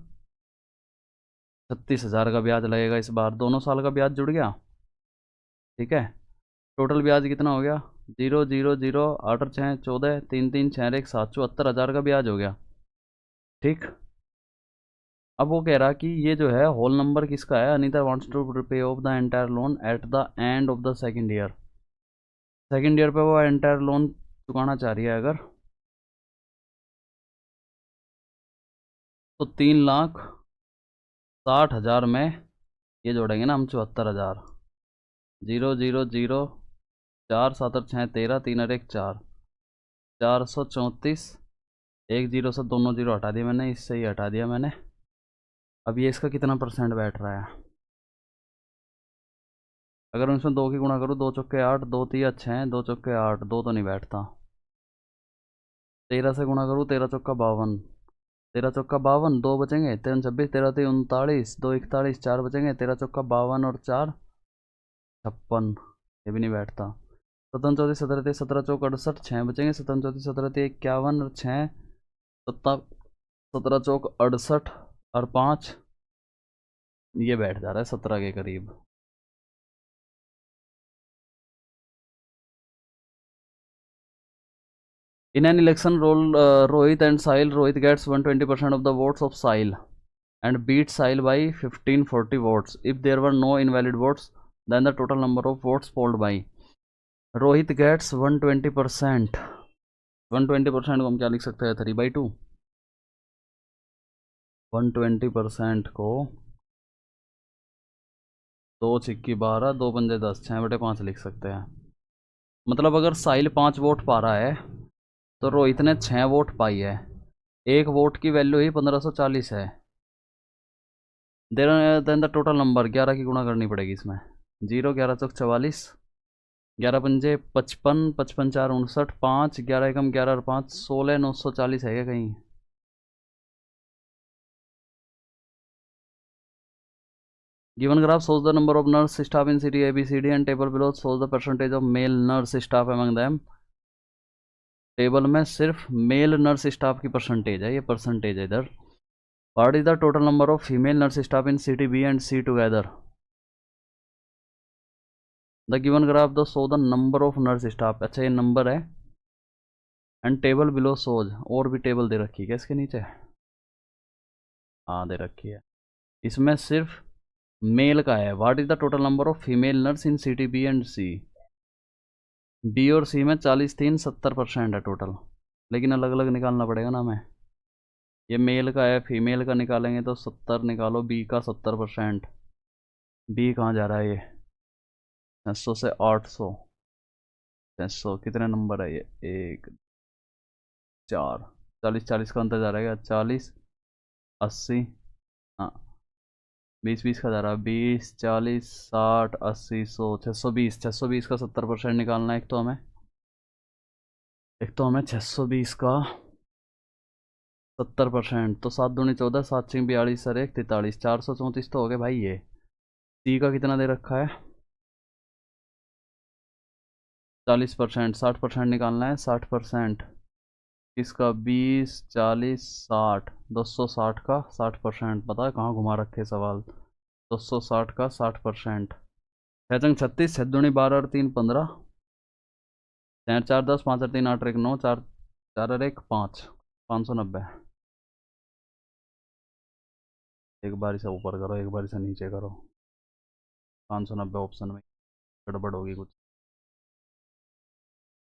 [SPEAKER 1] 36,000 का ब्याज लगेगा इस बार। दोनों साल का ब्याज जुड़ गया, ठीक है। टोटल ब्याज कितना हो गया? 0 0 0, 8 और 6 14, 3 3 6 और 1 7, 74,000 का ब्याज हो गया, ठीक। अब वो कह रहा कि ये जो है होल नंबर किसका है? Anita wants to pay off the entire loan at the end of the second year. Second year पे वो एंटायर लोन चुकाना चाह रही है अगर, तो 3,60,000 में ये जोड़ेंगे ना हम 74,000। 0 0 0, 4 7 और 6 13, 3 और 1 4, 434। 1 जीरो से दोनों जीरो हटा दिया मैंने, इससे ही हटा दिया मैंने। अब ये इसका कितना परसेंट बैठ रहा है? अगर मैं इसमें 2 की गुणा करूँ, 2 चौके 8, 2 तिया 6, 2 चौके 8, 2 तो नहीं बैठता। 13 से गुणा करूँ, 13 चौका 52, 13 चौका 52, 2 बचेंगे, 13 26, 13 3 39, 2 41, 4 बचेंगे, 13 चौका 52 और 4 56, ये भी नहीं बैठता। 17 चौथी 17 थे, 17 चौक 68, 6 बचेंगे, 17 चौथी 17 थे 51 और 6 17 चौक 68 और 5, ये बैठ जा रहा है 17 के करीब। In an election, Rohit and Sahil, Rohit gets 120% of the votes of Sahil and beats Sahil by 1540 votes. If there were no invalid votes, then the total number of votes polled by Rohit gets 120%. 120% को हम क्या लिख सकते हैं? 3/2। 120% को 2 छिक्की 12, 2 पंजे 10, 6/5 लिख सकते हैं। मतलब अगर साहिल 5 वोट पा रहा है तो रोहित ने 6 वोट पाई है। 1 वोट की वैल्यू ही 1540 है। देन द टोटल नंबर 11 की गुणा करनी पड़ेगी इसमें। 0, 11 चौक 44, 11 पंजे 55, 55 4 59, 5, 11 एकम 11 और 5 16, 940 है क्या कहीं? Given graph shows the number of nurse staff in city ABCD and table below shows the percentage of male nurse staff among them. Table में सिर्फ मेल नर्स स्टाफ की परसेंटेज है, ये परसेंटेज है इधर। What is the total number of female nurse staff in city B and C together? The given graph the show the number of nurse staff. अच्छा ये number है। And table below सोज, और भी table दे रखी है क्या इसके नीचे? हाँ दे रखी है। इसमें सिर्फ मेल का है। What is the total number of female nurse in city B and C? B और सी में 40 3 70% है टोटल, लेकिन अलग अलग निकालना पड़ेगा ना हमें। ये मेल का है, फीमेल का निकालेंगे तो 70 निकालो, बी का 70%। बी कहाँ जा रहा है ये? 600 से 800, 600 कितने नंबर है ये? 1 4, 40 40 का अंतर जा रहा है क्या? 40 80, हाँ 20 20 का जा रहा है, 20 40 60 80 100 620। 620 का 70% निकालना है। एक तो हमें 620 का 70%, तो 7 दूनी 14, 7 6 42 सर 1 43, 434 तो हो गए भाई। ये सी का कितना दे रखा है? 40%, 60% निकालना है। 60% इसका 20 40 60, 260 का 60%। पता है कहाँ घुमा रखे सवाल? 260 का 60%। 6 36, 6 दूनी 12 और 3 15, 4 4 10, 5 और 3 8 और 1 9, 4 4 और 1 5, 590। एक बार से ऊपर करो, एक बार से नीचे करो। 590 ऑप्शन में गड़बड़ होगी कुछ।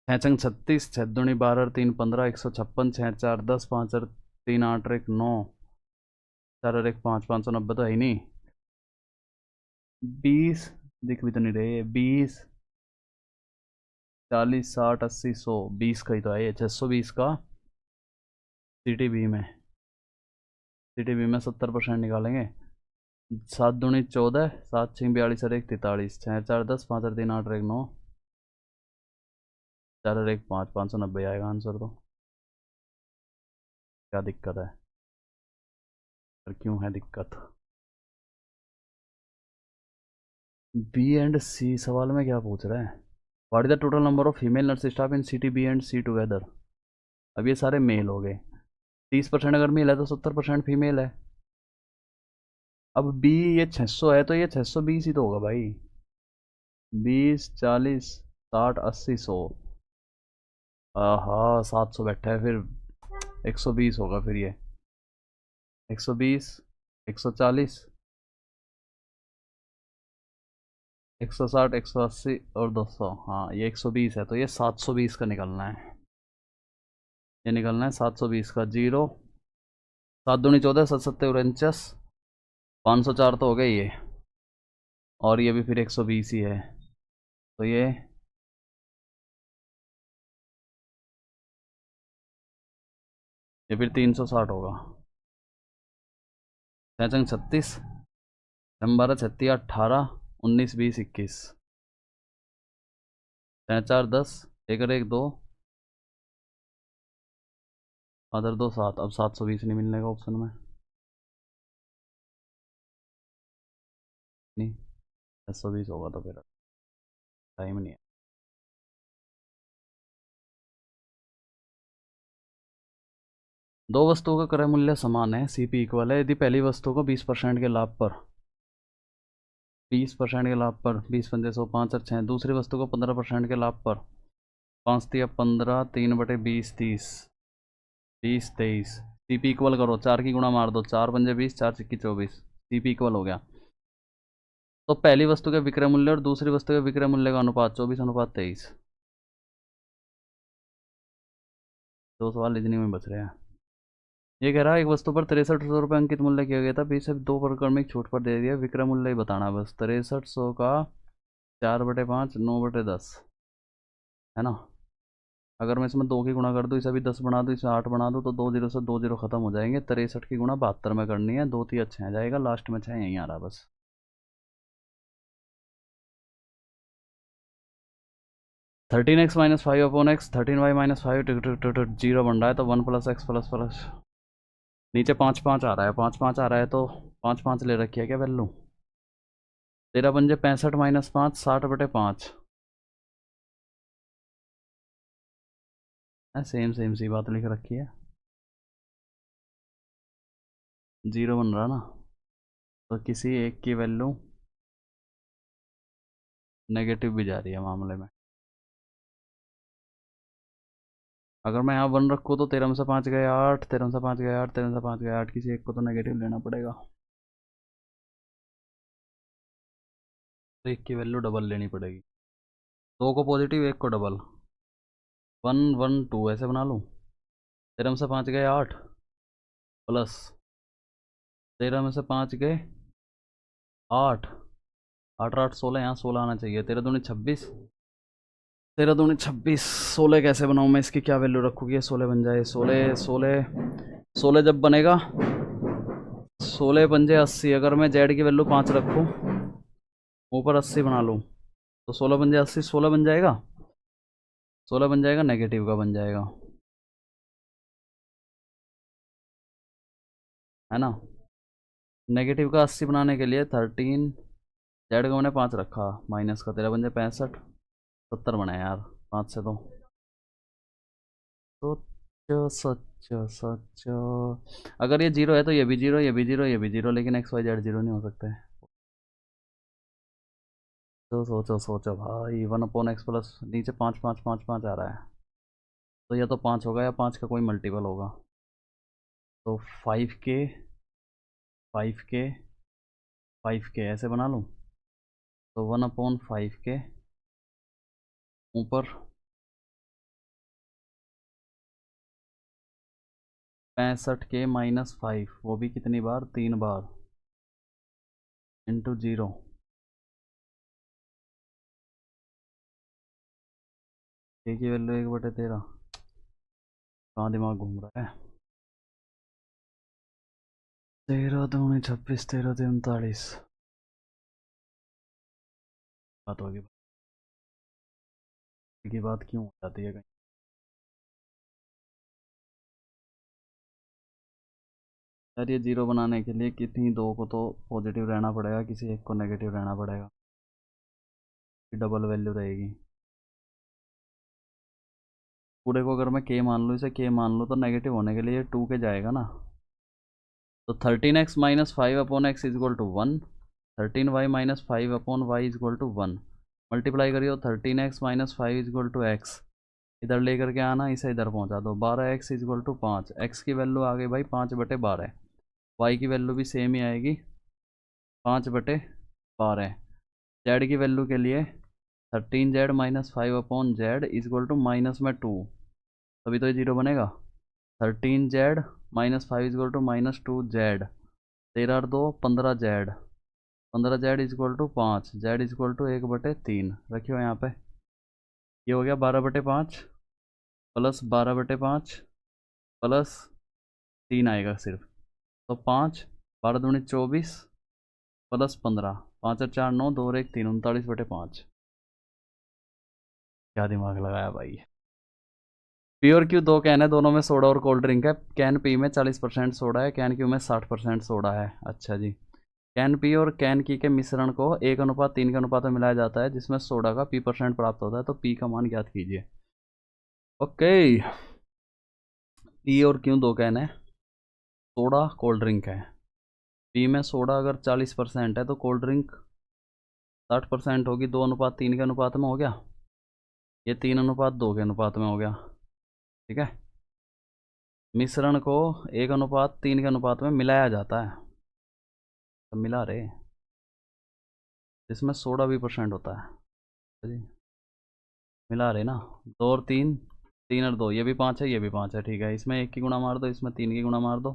[SPEAKER 1] 6 36, 6 दूनी 12 और 3 15, 156, 6 4 10, 5 और 3 8 और 1 9, 4 और 1 5, 590 तो है ही नहीं। 20 दिख भी तो नहीं रहे। 20 40 60 80 100, 20 का ही तो है ये। 620 का सीटीबी में 70% निकालेंगे। 7 दूनी 14, 7 6 42 और 1 43, 6 4 10, 5 और 3 8 और 1 9, 4 और 1 5, 590 आएगा आंसर। तो क्या दिक्कत है? और क्यों है दिक्कत? बी एंड सी सवाल में क्या पूछ रहे हैं? What is the total number of female nurse staff in city B and C together? अब ये सारे मेल हो गए। 30% अगर मेल है तो 70% फीमेल है। अब बी ये 600 है तो ये 620 ही तो होगा भाई। 20 40 60 80 100, हाँ 700 बैठा है फिर। 120 होगा फिर ये। 120 140 160 180 और 200, हाँ ये 120 है तो ये 720 का निकलना है। ये निकलना है 720 का। 0 7 दूनी 14, 7 सत्ते 49, 504 तो हो गए ये। और ये भी फिर 120 ही है तो ये फिर 360 होगा। 6 36, 12 36 18 19 20 21, तय 4 10, एक और एक 2, अदर 2 7। अब 720 नहीं मिलने का ऑप्शन में, नहीं 720 होगा तो फिर टाइम नहीं है। दो वस्तुओं का क्रय मूल्य समान है, सीपी इक्वल है, यदि पहली वस्तु को 20% के लाभ पर 20% के लाभ पर 20 पंजे 100 5 और 6, दूसरी वस्तु को 15% के लाभ पर 5 तिया 15 3/20 30 20 23। सीपी इक्वल करो, 4 की गुणा मार दो, 4 पंजे 20 4 सिक्की 24, सीपी इक्वल हो गया। तो पहली वस्तु के विक्रय मूल्य और दूसरी वस्तु के विक्रय मूल्य का अनुपात 24:23। दो सवाल रीजनिंग में बच रहे हैं। ये कह रहा है एक वस्तु पर 6300 रुपये अंकित मूल्य किया गया था, बीच से 2 छूट पर दे दिया, विक्रय मूल्य ही बताना बस। 6300 का 4/5 9/10 है ना। अगर मैं इसमें 2 की गुणा कर दूँ, इसे भी 10 बना दूँ, इसे 8 बना दूँ, तो 2 0 से 2 0 खत्म हो जाएंगे। 63 की गुणा 72 में करनी है, 2 3 अच्छे आ जाएगा, लास्ट में 6 यहीं आ रहा बस। 13x-5/x 13y-5 जीरो बन रहा है, तो 1 + x प्लस प्लस नीचे 5 5 आ रहा है, 5 5 आ रहा है, तो 5 5 ले रखी है क्या वैल्यू। 13 पंजे 65 - 5 60/5 है। सेम सेम सी बात लिख रखी है, जीरो बन रहा ना, तो किसी एक की वैल्यू नेगेटिव भी जा रही है मामले में। अगर मैं यहाँ 1 रखूँ तो 13 में से 5 गए 8, 13 में से 5 गए 8, 13 में से 5 गए 8, किसी एक को तो नेगेटिव लेना पड़ेगा, तो एक की वैल्यू डबल लेनी पड़ेगी। 2 को पॉजिटिव, 1 को डबल, 1 1 2 ऐसे बना लूँ। 13 में से 5 गए 8 प्लस 13 में से 5 गए 8, 8 8 16, यहाँ 16 आना चाहिए। 13 दूनी 26, 13 दूनी 26, 16 कैसे बनाऊँ मैं, इसकी क्या वैल्यू रखूँ ये 16 बन जाए। 16 16 16 जब बनेगा 16 पंजे 80, अगर मैं जेड की वैल्यू 5 रखूँ, ऊपर 80 बना लूँ, तो 16 पंजे 80, 16 बन जाएगा, 16 बन जाएगा, नेगेटिव का बन जाएगा, है ना। नेगेटिव का 80 बनाने के लिए 13, जेड का मैंने 5 रखा, माइनस का 13 पंजे 65 70 बने यार 5 से। तो सच सच सच, अगर ये जीरो है तो ये भी जीरो, ये भी जीरो, ये भी जीरो, लेकिन एक्स वाई जेड जीरो नहीं हो सकते। तो सोचो सोचो भाई, 1/x प्लस नीचे 5 5 5 5 आ रहा है, तो या तो 5 होगा या 5 का कोई मल्टीपल होगा। तो 5k 5k 5k ऐसे बना लूँ, तो 1/5k ऊपर 65k - 5, वो भी कितनी बार, 3 बार, इंटू जीरो। k की वैल्यू 1/13, कहाँ दिमाग घूम रहा है। 13 दूनी 26, 13 तीन 39, बात होगी की बात क्यों हो जाती है कहीं। यार ये जीरो बनाने के लिए कितनी, दो को तो पॉजिटिव रहना पड़ेगा, किसी एक को नेगेटिव रहना पड़ेगा, डबल वैल्यू रहेगी। पूरे को अगर मैं के मान लूँ, इसे के मान लूँ, तो नेगेटिव होने के लिए 2 के जाएगा ना। तो 13x - 5/x is equal to 1, 13y - 5/y is equal to 1, multiply करियो 13x - 5 इजक्वल टू x, इधर लेकर के आना, इसे इधर पहुंचा दो, 12x इजक्वल टू 5, x की वैल्यू आ गई भाई 5/12, y की वैल्यू भी सेम ही आएगी 5/12। जेड की वैल्यू के लिए 13z - 5/z equal to minus में 2, तभी तो ये जीरो बनेगा। 13z - 5 इजक्वल टू -2z, 13 और 2 15z, 15z is equal to 5, z is equal to 1/3 रखियो यहाँ पे। ये हो गया 12/5 प्लस 12/5 प्लस 3 आएगा सिर्फ, तो 5, 12 दूनी 24 प्लस 15, 5 और 4 9, 2 और 1 3, 39/5। क्या दिमाग लगाया भाई। प्योर क्यू 2 कैन है, दोनों में सोडा और कोल्ड ड्रिंक है। कैन पी में 40% सोडा है, कैन क्यू में 60% सोडा है। अच्छा जी। कैन पी और कैन की के मिश्रण को 1:3 के अनुपात में मिलाया जाता है, जिसमें सोडा का p% प्राप्त होता है। तो p का मान ज्ञात कीजिए। ओके। पी और क्यू 2 कैन है, सोडा कोल्ड ड्रिंक है। पी में सोडा अगर 40% है तो कोल्ड ड्रिंक 60% होगी। 2:3 के अनुपात में हो गया, ये 3:2 के अनुपात में हो गया। ठीक है। मिश्रण को 1:3 के अनुपात में मिलाया जाता है, तो मिला रहे, इसमें सोडा भी परसेंट होता है जी। मिला रहे ना। 2 और 3, 3 और 2, ये भी 5 है, ये भी 5 है। ठीक है, इसमें 1 की गुणा मार दो, इसमें 3 की गुणा मार दो।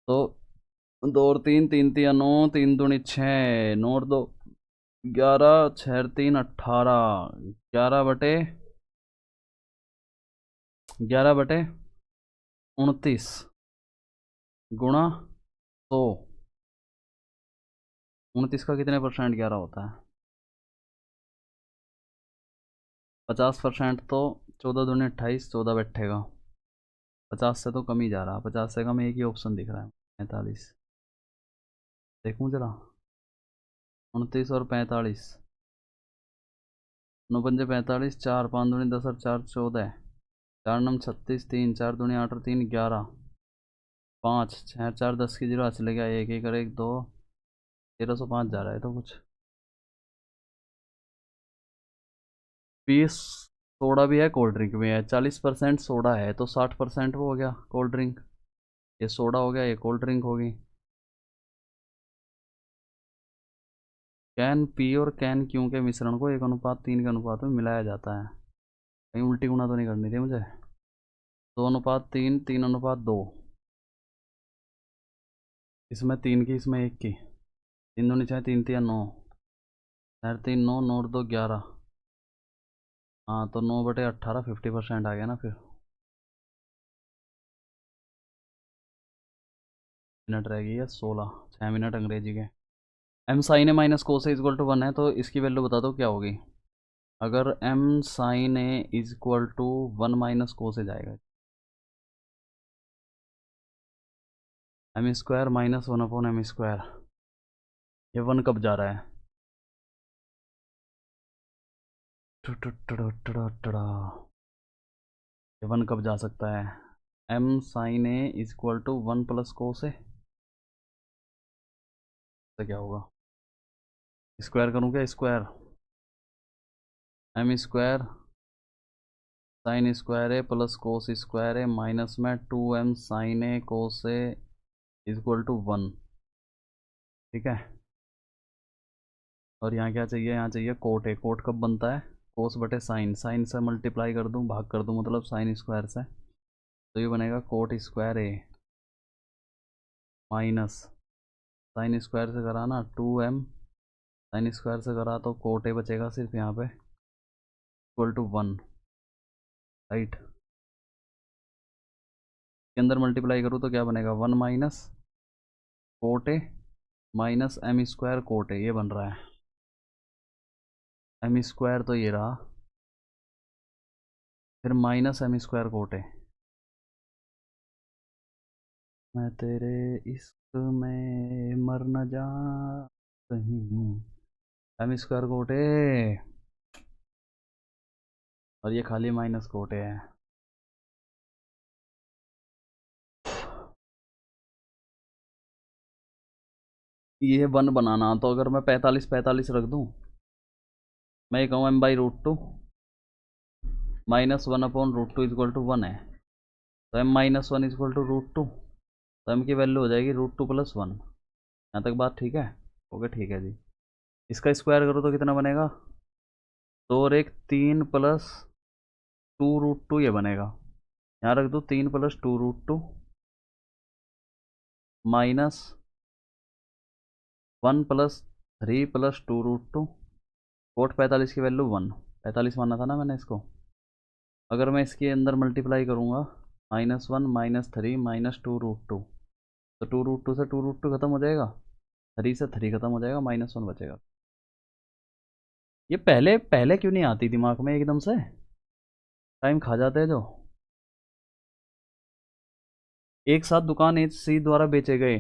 [SPEAKER 1] तो 2 और 3, 3 3 9, 3 दूनी 6, 9 और 2 11, 6 3 18, 11/29 गुणा 100। 29 का कितने परसेंट 11 होता है? 50% तो 14 दूनी 28, 14 बैठेगा। 50 से तो कम ही जा रहा, 50 से कम एक ही ऑप्शन दिख रहा है, 45। देखूं जरा, 29 और 45, 9×5 = 45, 4 5 दूनी 10 और 4 14, 4 9 36, 3 4 दूनी 8 और 3 11, 5 6 4 10 की 0 चले गया, 1 1 और 1 2, 1305 जा रहा है। तो कुछ 20 सोडा भी है, कोल्ड ड्रिंक भी है। 40% सोडा है तो 60% वो हो गया कोल्ड ड्रिंक। ये सोडा हो गया, ये कोल्ड ड्रिंक होगी। कैन पी और कैन क्यू के मिश्रण को 1:3 के अनुपात में मिलाया जाता है। कहीं उल्टी गुणा तो नहीं करनी थी मुझे। 2:3, 3:2, इसमें 3 की, इसमें 1 की। 3 दूनी 6, 3 3 9, 4 3 9, 9 और 2 11। हाँ, तो 9/18 50% आ गया ना फिर। मिनट रह गई है 16, 6 मिनट अंग्रेजी के। M sine A minus cos A equal to 1 है, तो इसकी वैल्यू बता दो क्या होगी। अगर M sine A equal to 1 minus cos A जाएगा, m² -1/m²। ये 1 कब जा रहा है? ये 1 कब जा सकता है? M sine A equal to 1 plus cos A, तो क्या होगा? स्क्वायर करूँ क्या? Square m² sine square A plus cos square A minus में 2m sine A cos A equal to 1। ठीक है। और यहाँ क्या चाहिए? यहाँ चाहिए कोट ए। कोट कब बनता है? कोस बटे साइन, साइन से मल्टीप्लाई कर दूँ, भाग कर दूँ, मतलब साइन स्क्वायर से। तो ये बनेगा coat square A minus sine square से करा ना 2m साइन स्क्वायर से करा, तो कोट ए बचेगा सिर्फ यहाँ पे इक्वल टू 1। राइट, के अंदर मल्टीप्लाई करूँ तो क्या बनेगा? 1 minus cot A minus m² cot A, ये बन रहा है। m² तो ये रहा, फिर माइनस m² कोट ए। मैं तेरे इश्क में मर न जा कहीं, m² कोट ए, और ये खाली माइनस कोट ए है। ये 1 बनाना, तो अगर मैं 45 45 रख दूं, मैं ये कहूँ m/√2 -1/√2 इक्वल टू 1 है, तो m-1 इक्वल टू √2, तो m की वैल्यू हो जाएगी √2 + 1। यहाँ तक बात ठीक है? ओके, ठीक है जी। इसका स्क्वायर करो तो कितना बनेगा? 2 और 1 3 प्लस 2√2 ये बनेगा। यहाँ रख दो 3 + 2√2 माइनस 1 + 3 + 2√2। कोट 45 की वैल्यू 1, 45 माना था ना मैंने इसको। अगर मैं इसके अंदर मल्टीप्लाई करूँगा, -1 -3 -2√2, तो 2√2 से 2√2 खत्म हो जाएगा, 3 से 3 खत्म हो जाएगा, -1 बचेगा। ये पहले पहले क्यों नहीं आती दिमाग में एकदम से, टाइम खा जाते हैं जो। एक साथ दुकान एच सी द्वारा बेचे गए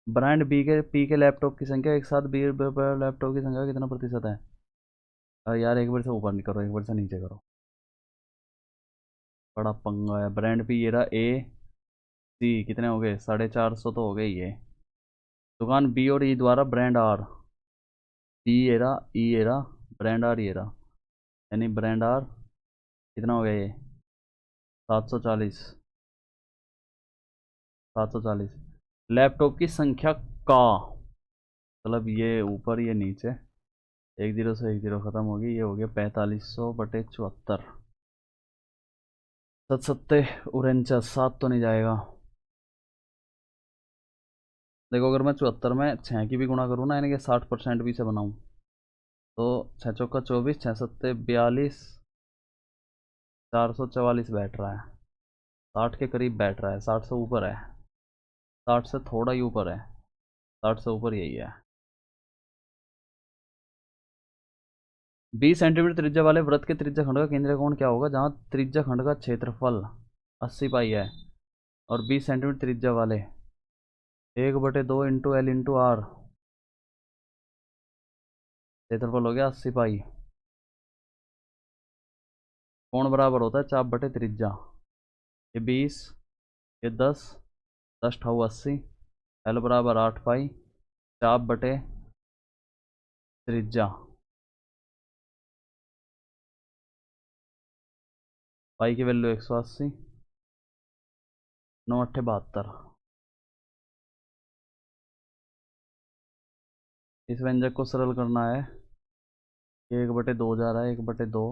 [SPEAKER 1] ब्रांड बी के पी के लैपटॉप की संख्या एक साथ बी लैपटॉप की संख्या कितना प्रतिशत है? यार एक बार से ऊपर नहीं करो, एक बार से नीचे करो, बड़ा पंगा है। ब्रांड बी ये रहा, ए सी कितने हो गए, 450 तो हो गए ये। दुकान बी और ई द्वारा ब्रांड आर, बी ये रहा, ई ये रहा, ब्रांड आर ये रहा, यानी ब्रांड आर कितना हो गया ये, 740, 740 लैपटॉप की संख्या का, मतलब ये ऊपर ये नीचे, एक जीरो से एक जीरो खत्म होगी, ये हो गया 4500/74, सत सत्ते 49, 7 तो नहीं जाएगा। देखो अगर मैं 74 में 6 की भी गुणा करूँ ना, यानी कि 60% भी से बनाऊँ, तो 6 चौका 24, 6 सत्ते 42, 444 बैठ रहा है, 60 के करीब बैठ रहा है, 60 से ऊपर है, 60 से थोड़ा ही ऊपर है, 60 से ऊपर यही है। 20 सेंटीमीटर त्रिज्या वाले वृत्त के त्रिज्या खंड का केंद्रीय कोण क्या होगा, जहाँ त्रिज्या खंड का क्षेत्रफल 80 पाई है और 20 सेंटीमीटर त्रिज्या वाले 1/2 इंटू एल इंटू आर, क्षेत्रफल हो गया 80 पाई। कोण बराबर होता है चाप बटे त्रिज्या, ये 20, ये 10, 10 ठाऊ 80, एल बराबर 8 पाई, चाप बटे त्रिज्या, पाई की वैल्यू 180, 9 8 72। इस व्यंजक को सरल करना है, 1/2 जा रहा है, 1/2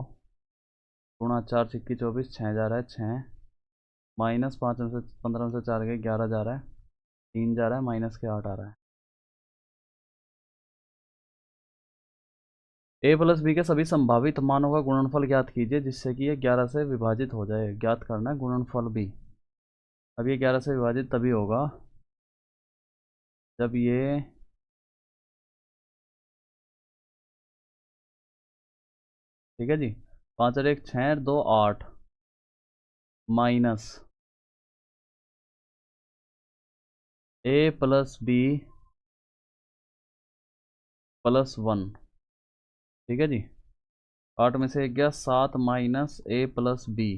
[SPEAKER 1] गुणा 4 छिक्की 24, 6 जा रहा है, 6 माइनस 5 में से 15 में से 4 गए 11 जा रहा है, 3 जा रहा है, माइनस के 8 आ रहा है। ए प्लस बी के सभी संभावित मानों का गुणनफल ज्ञात कीजिए जिससे कि ये 11 से विभाजित हो जाए। ज्ञात करना है गुणनफल भी। अब ये 11 से विभाजित तभी होगा जब ये ठीक है जी, 5 और 1 6 2 8 माइनस ए प्लस बी प्लस 1, ठीक है जी, 8 में से 1 गया 7 माइनस ए प्लस बी।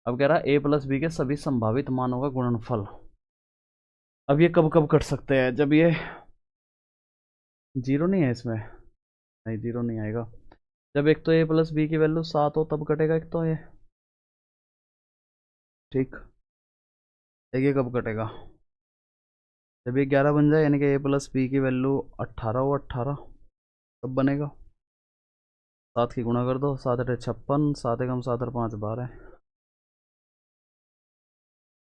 [SPEAKER 1] अब कह रहा है ए प्लस बी के सभी संभावित मानों का गुणनफल। अब ये कब कब कट सकते हैं, जब ये जीरो नहीं है इसमें, नहीं जीरो नहीं आएगा, जब एक तो ए प्लस बी की वैल्यू 7 हो तब कटेगा एक तो ये, ठीक, एक ये कब कटेगा, जब ये 11 बन जाए, यानी कि ए प्लस बी की वैल्यू 18 हो, 18 तब बनेगा। 7 की गुणा कर दो, 7 8 56, 7 एकम 7 और 5 12।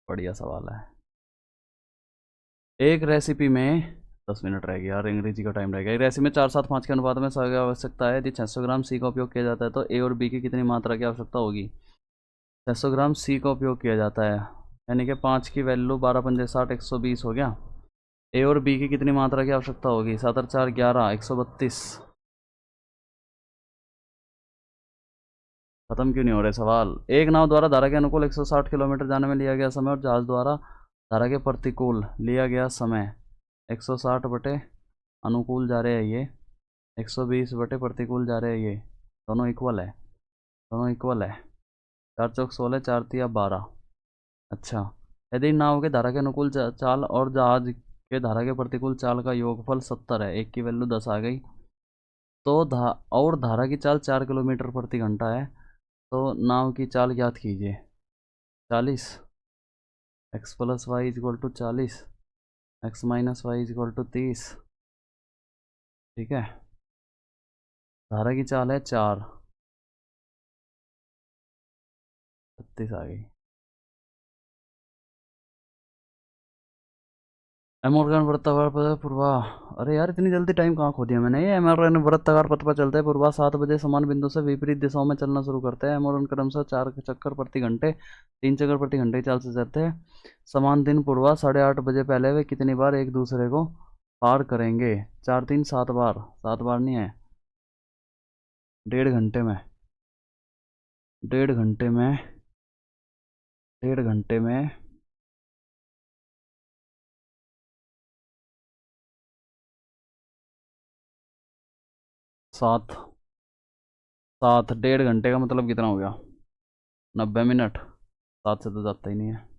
[SPEAKER 1] बढ़िया सवाल है। एक रेसिपी में 10 मिनट रह गया यार, अंग्रेजी का टाइम रह गया। एक रेसिपी में 4:7:5 के अनुपात में की आवश्यकता है, यदि 600 ग्राम सी का उपयोग किया जाता है तो ए और बी की कितनी मात्रा की आवश्यकता होगी। 600 ग्राम सी का उपयोग किया जाता है, यानी कि 5 की वैल्यू 12 पंजे 60, 120 हो गया। ए और बी की कितनी मात्रा की आवश्यकता होगी, 7 और 4 11, 132। खत्म क्यों नहीं हो रहे सवाल। एक नाव द्वारा धारा के अनुकूल 160 किलोमीटर जाने में लिया गया समय और जहाज द्वारा धारा के प्रतिकूल लिया गया समय 160 बटे अनुकूल जा रहे हैं ये, 120 बटे प्रतिकूल जा रहे हैं ये, दोनों इक्वल है, दोनों इक्वल है। 4 चौक 16, 4 तिया 12। अच्छा, यदि नाव के धारा के अनुकूल चाल और जहाज के धारा के प्रतिकूल चाल का योगफल 70 है, एक की वैल्यू 10 आ गई, तो और धारा की चाल 4 किलोमीटर प्रति घंटा है, तो नाव की चाल ज्ञात कीजिए। 40, x plus y is equal to 40, x minus y is equal to 30, ठीक है। धारा की चाल है 4, 36 आ गई। एमोर्गन वृत्ताकार पथ पूर्वा, अरे यार इतनी जल्दी टाइम कहाँ खो दिया मैंने। ये एमोर्गन वृत्ताकार पथ पर चलता है, पूर्वा 7 बजे समान बिंदु से विपरीत दिशाओं में चलना शुरू करता है। एमोर्गन क्रमशः 4 चक्कर प्रति घंटे, 3 चक्कर प्रति घंटे की चाल से चलते हैं। समान दिन पूर्वा 8:30 बजे पहले वे कितनी बार एक दूसरे को पार करेंगे। 4 3 7 बार, 7 बार नहीं है, 1.5 घंटे में, 1.5 घंटे में, 1.5 घंटे में 7, 7, 1.5 घंटे का मतलब कितना हो गया? 90 मिनट। 7 से तो जाता ही नहीं है।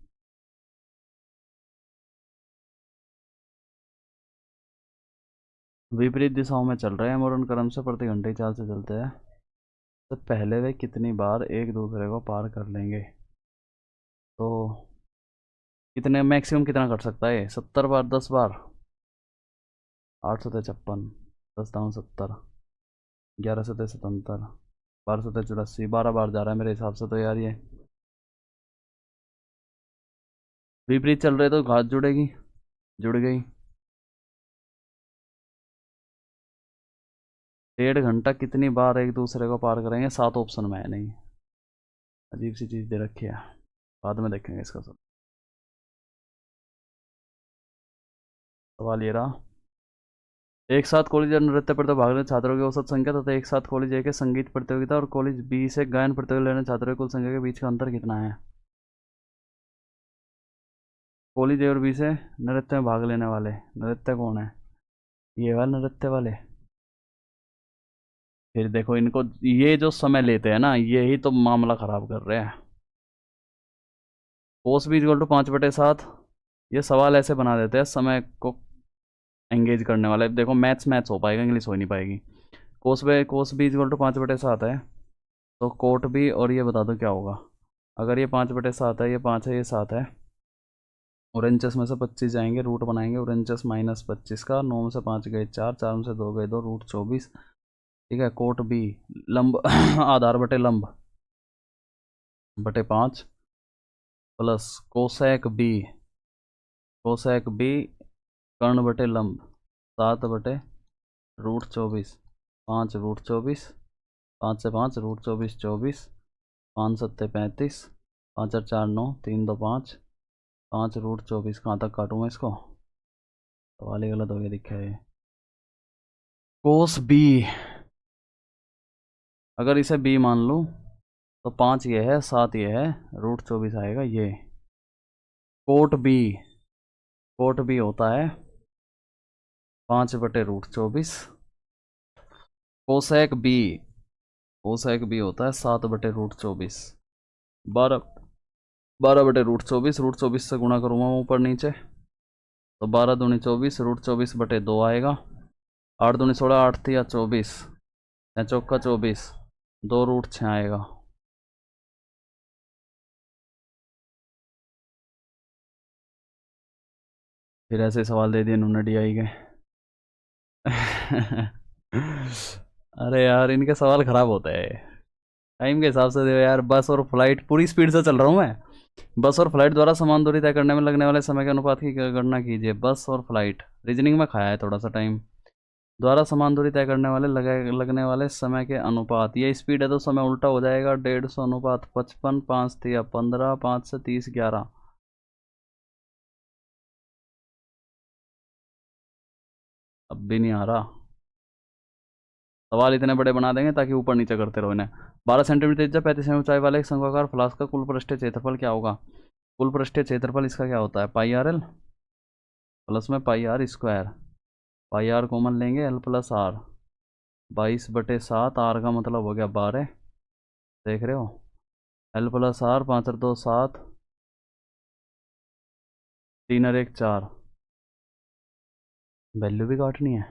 [SPEAKER 1] विपरीत दिशाओं में चल रहे हैं मोरन क्रम से प्रति घंटे की चाल से चलते हैं, तो पहले वे कितनी बार एक दूसरे को पार कर लेंगे? तो कितने मैक्सिमम कितना कर सकता है? 70 बार, 10 बार। 8 सतह 56, 10 दाऊं 70, 11 सतह 77, 12 सतह 84, 12 बार जा रहा है मेरे हिसाब से तो यार ये। विपरीत चल रहे तो घात जुड़ेगी, जुड़ गई। 1.5 घंटा कितनी बार एक दूसरे को पार करेंगे? 7 ऑप्शन में है नहीं, अजीब सी चीज़ दे रखी है, बाद में देखेंगे इसका सब। सवाल ये रहा, एक साथ कॉलेज नृत्य प्रतियोगिता भाग लेने छात्रों की औसत संख्या तथा एक साथ कॉलेज ए के संगीत प्रतियोगिता और कॉलेज बी से गायन प्रतियोगिता लेने छात्रों की कुल संख्या के बीच का अंतर कितना है? कॉलेज ए और बी से नृत्य में भाग लेने वाले, नृत्य कौन है? ये वाले नृत्य वाले। फिर देखो इनको, ये जो समय लेते हैं ना, यही तो मामला खराब कर रहे हैं। कोस बी इक्वल टू 5/7, ये सवाल ऐसे बना देते हैं समय को एंगेज करने वाले। देखो मैथ्स मैथ्स हो पाएगा, इंग्लिश हो नहीं पाएगी। कोस बी इक्वल टू 5/7 है, तो कोट बी, और ये बता दो क्या होगा। अगर ये 5/7 है, ये 5 है, ये 7 है, और इंचेस में से 25 जाएंगे, रूट बनाएंगे, और इंचेस -25 का, 9 में से 5 गए 4, 4 में से 2 गए 2, रूट 24। ठीक है, कोट बी लंब आधार बटे लंब बटे 5 प्लस कोसेक बी कर्ण बटे लंब 7/√24, 5√24, 5 से 5 √24, 24, 5 सत्ते 35, 5 और 4 9, 3 2 5, 5√24। कहाँ तक काटूँ मैं इसको? सवाल ही गलत हो गया दिखा है। कोस बी, अगर इसे बी मान लूँ तो 5 ये है, 7 ये है, √24 आएगा ये। कोट बी होता है 5/√24। कोसेक बी, होता है 7/√24। 12, 12/√24, √24 से गुणा करूँगा ऊपर नीचे, तो 12 दूनी 24, √24/2 आएगा। 8 दूनी 16, 8 थी या 24, या चौका 24, 2√6 आएगा। फिर ऐसे सवाल दे दिए इन्होंने DI के। अरे यार इनके सवाल खराब होते हैं। टाइम के हिसाब से दे यार। बस और फ्लाइट पूरी स्पीड से चल रहा हूँ मैं। बस और फ्लाइट द्वारा समान दूरी तय करने में लगने वाले समय के अनुपात की गणना कीजिए। बस और फ्लाइट रीजनिंग में खाया है थोड़ा सा टाइम। द्वारा समान दूरी तय करने वाले लगने वाले समय के अनुपात, ये स्पीड है तो समय उल्टा हो जाएगा। 150/55, 5 थी या 15, 5 से 30 11। अब भी नहीं आ रहा। सवाल इतने बड़े बना देंगे ताकि ऊपर नीचे करते रहो इन्हें। 12 सेंटीमीटर त्रिज्या 35 ऊंचाई वाले एक शंक्वाकार फ्लास्क का कुल पृष्ठीय क्षेत्रफल क्या होगा? कुल पृष्ठीय क्षेत्रफल इसका क्या होता है? πr/l प्लस में πr²। πr कॉमन लेंगे, l+r, 22/7, r का मतलब हो गया 12। देख रहे हो, l+r, 5 और 2 7, 3 और 1 4। वैल्यू भी काटनी है।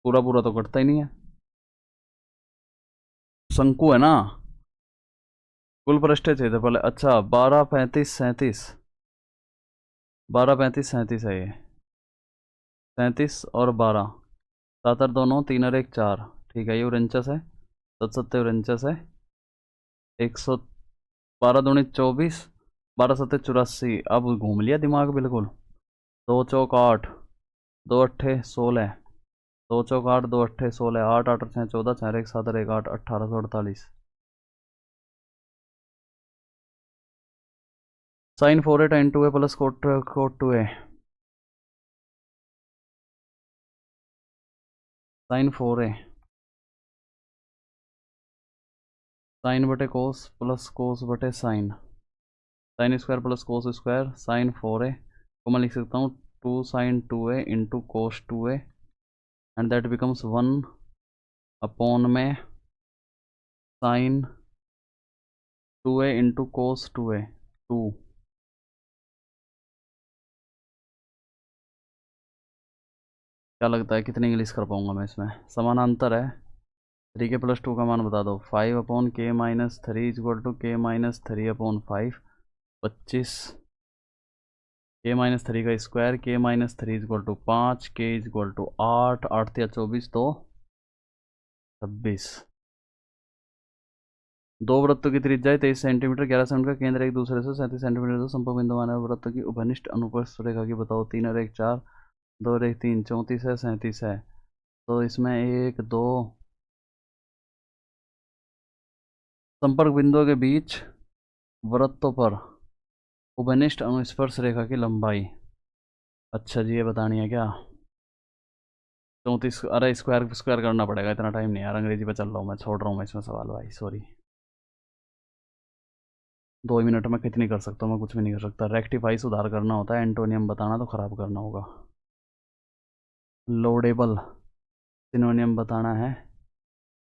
[SPEAKER 1] पूरा पूरा तो कटता ही नहीं है, शंकु है ना। कुल पृष्ठीय क्षेत्रफल, अच्छा 12 35 37, 12 35 37 है ये। 37 और 12, 7 और 2 9, 3 और 1 4। ठीक है, ये उनचास है, 7 7 49 है। 112 दूनी 24, 12 7 84। अब घूम लिया दिमाग बिल्कुल। 2 चौक 8, 2 अट्ठे 16, 2 चौक 8, 2 अट्ठे 16, 8 8 और 6 14, 4 1 7 और 1 8, 1848। sin 4a tan 2a plus cot 2a। Sine 4a sine बटे कोस प्लस कोस बटे sine, sine square plus cos square sine 4a को मैं लिख सकता हूँ 2 sine 2a into cos 2a and that becomes 1 upon में sine 2a into cos 2a 2। क्या लगता है कितनी इंग्लिश कर पाऊंगा मैं इसमें? समानांतर है। 3 के प्लस 2 का मान बता दो। 5 अपॉन के माइनस 3 इजक्वल टू के माइनस 3 अपॉन 5 25 के माइनस 3 का स्क्वायर के माइनस 3 इजक्वल टू 5 के इजक्वल टू 8 8 या 24 तो 26। दो वृत्तों की त्रिज्या 23 सेंटीमीटर 11 सेंटीमीटर का केंद्र एक दूसरे से 37 सेंटीमीटर तो संपर्क बिंदु माने वृत्त की उपनिष्ठ अनुप्रस्थ रेखा की बताओ। 3 और 1 4 2 और 1 3 34 है 37 है। तो इसमें 1 2 संपर्क बिंदुओं के बीच वृत्तों पर उपनिष्ठ अनुस्पर्श रेखा की लंबाई। अच्छा जी, ये बतानी है क्या? 34। अरे स्क्वायर स्क्वायर करना पड़ेगा, इतना टाइम नहीं यार, अंग्रेजी पे चल रहा हूँ मैं, छोड़ रहा हूँ मैं इसमें सवाल भाई, सॉरी। 2 मिनट में कितनी कर सकता हूँ मैं? कुछ भी नहीं कर सकता। रेक्टिफाई सुधार करना होता है, एंटोनियम बताना तो खराब करना होगा। लोडेबल सिनोनियम बताना है,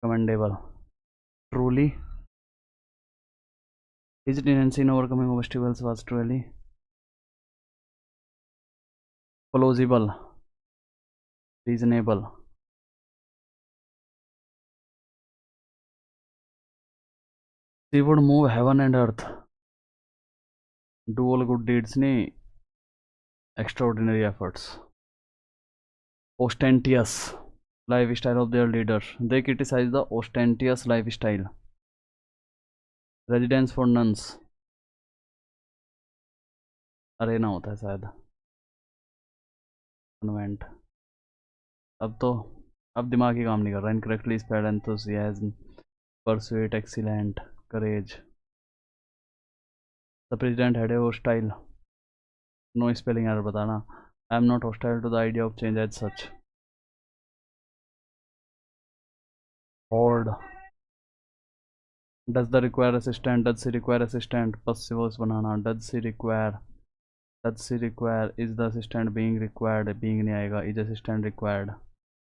[SPEAKER 1] commendable. Truly his tendency in overcoming obstacles was truly plausible, reasonable. She would move heaven and earth, do all good deeds नहीं, extraordinary efforts. Ostentatious lifestyle of their leaders. They criticize the ostentatious lifestyle. Residence for nuns. Arena होता है शायद, convent. अब दिमाग ही काम नहीं कर रहा। Incorrectly spelled enthusiasm, pursuit, excellent, courage. The president had a hostile, no spelling error बताना। I am not hostile to the idea of change as such. Hoard. Does the require assistant, does she require assistant, passive voice बनाना। Does she require is the assistant being required, being नहीं आएगा, is assistant required.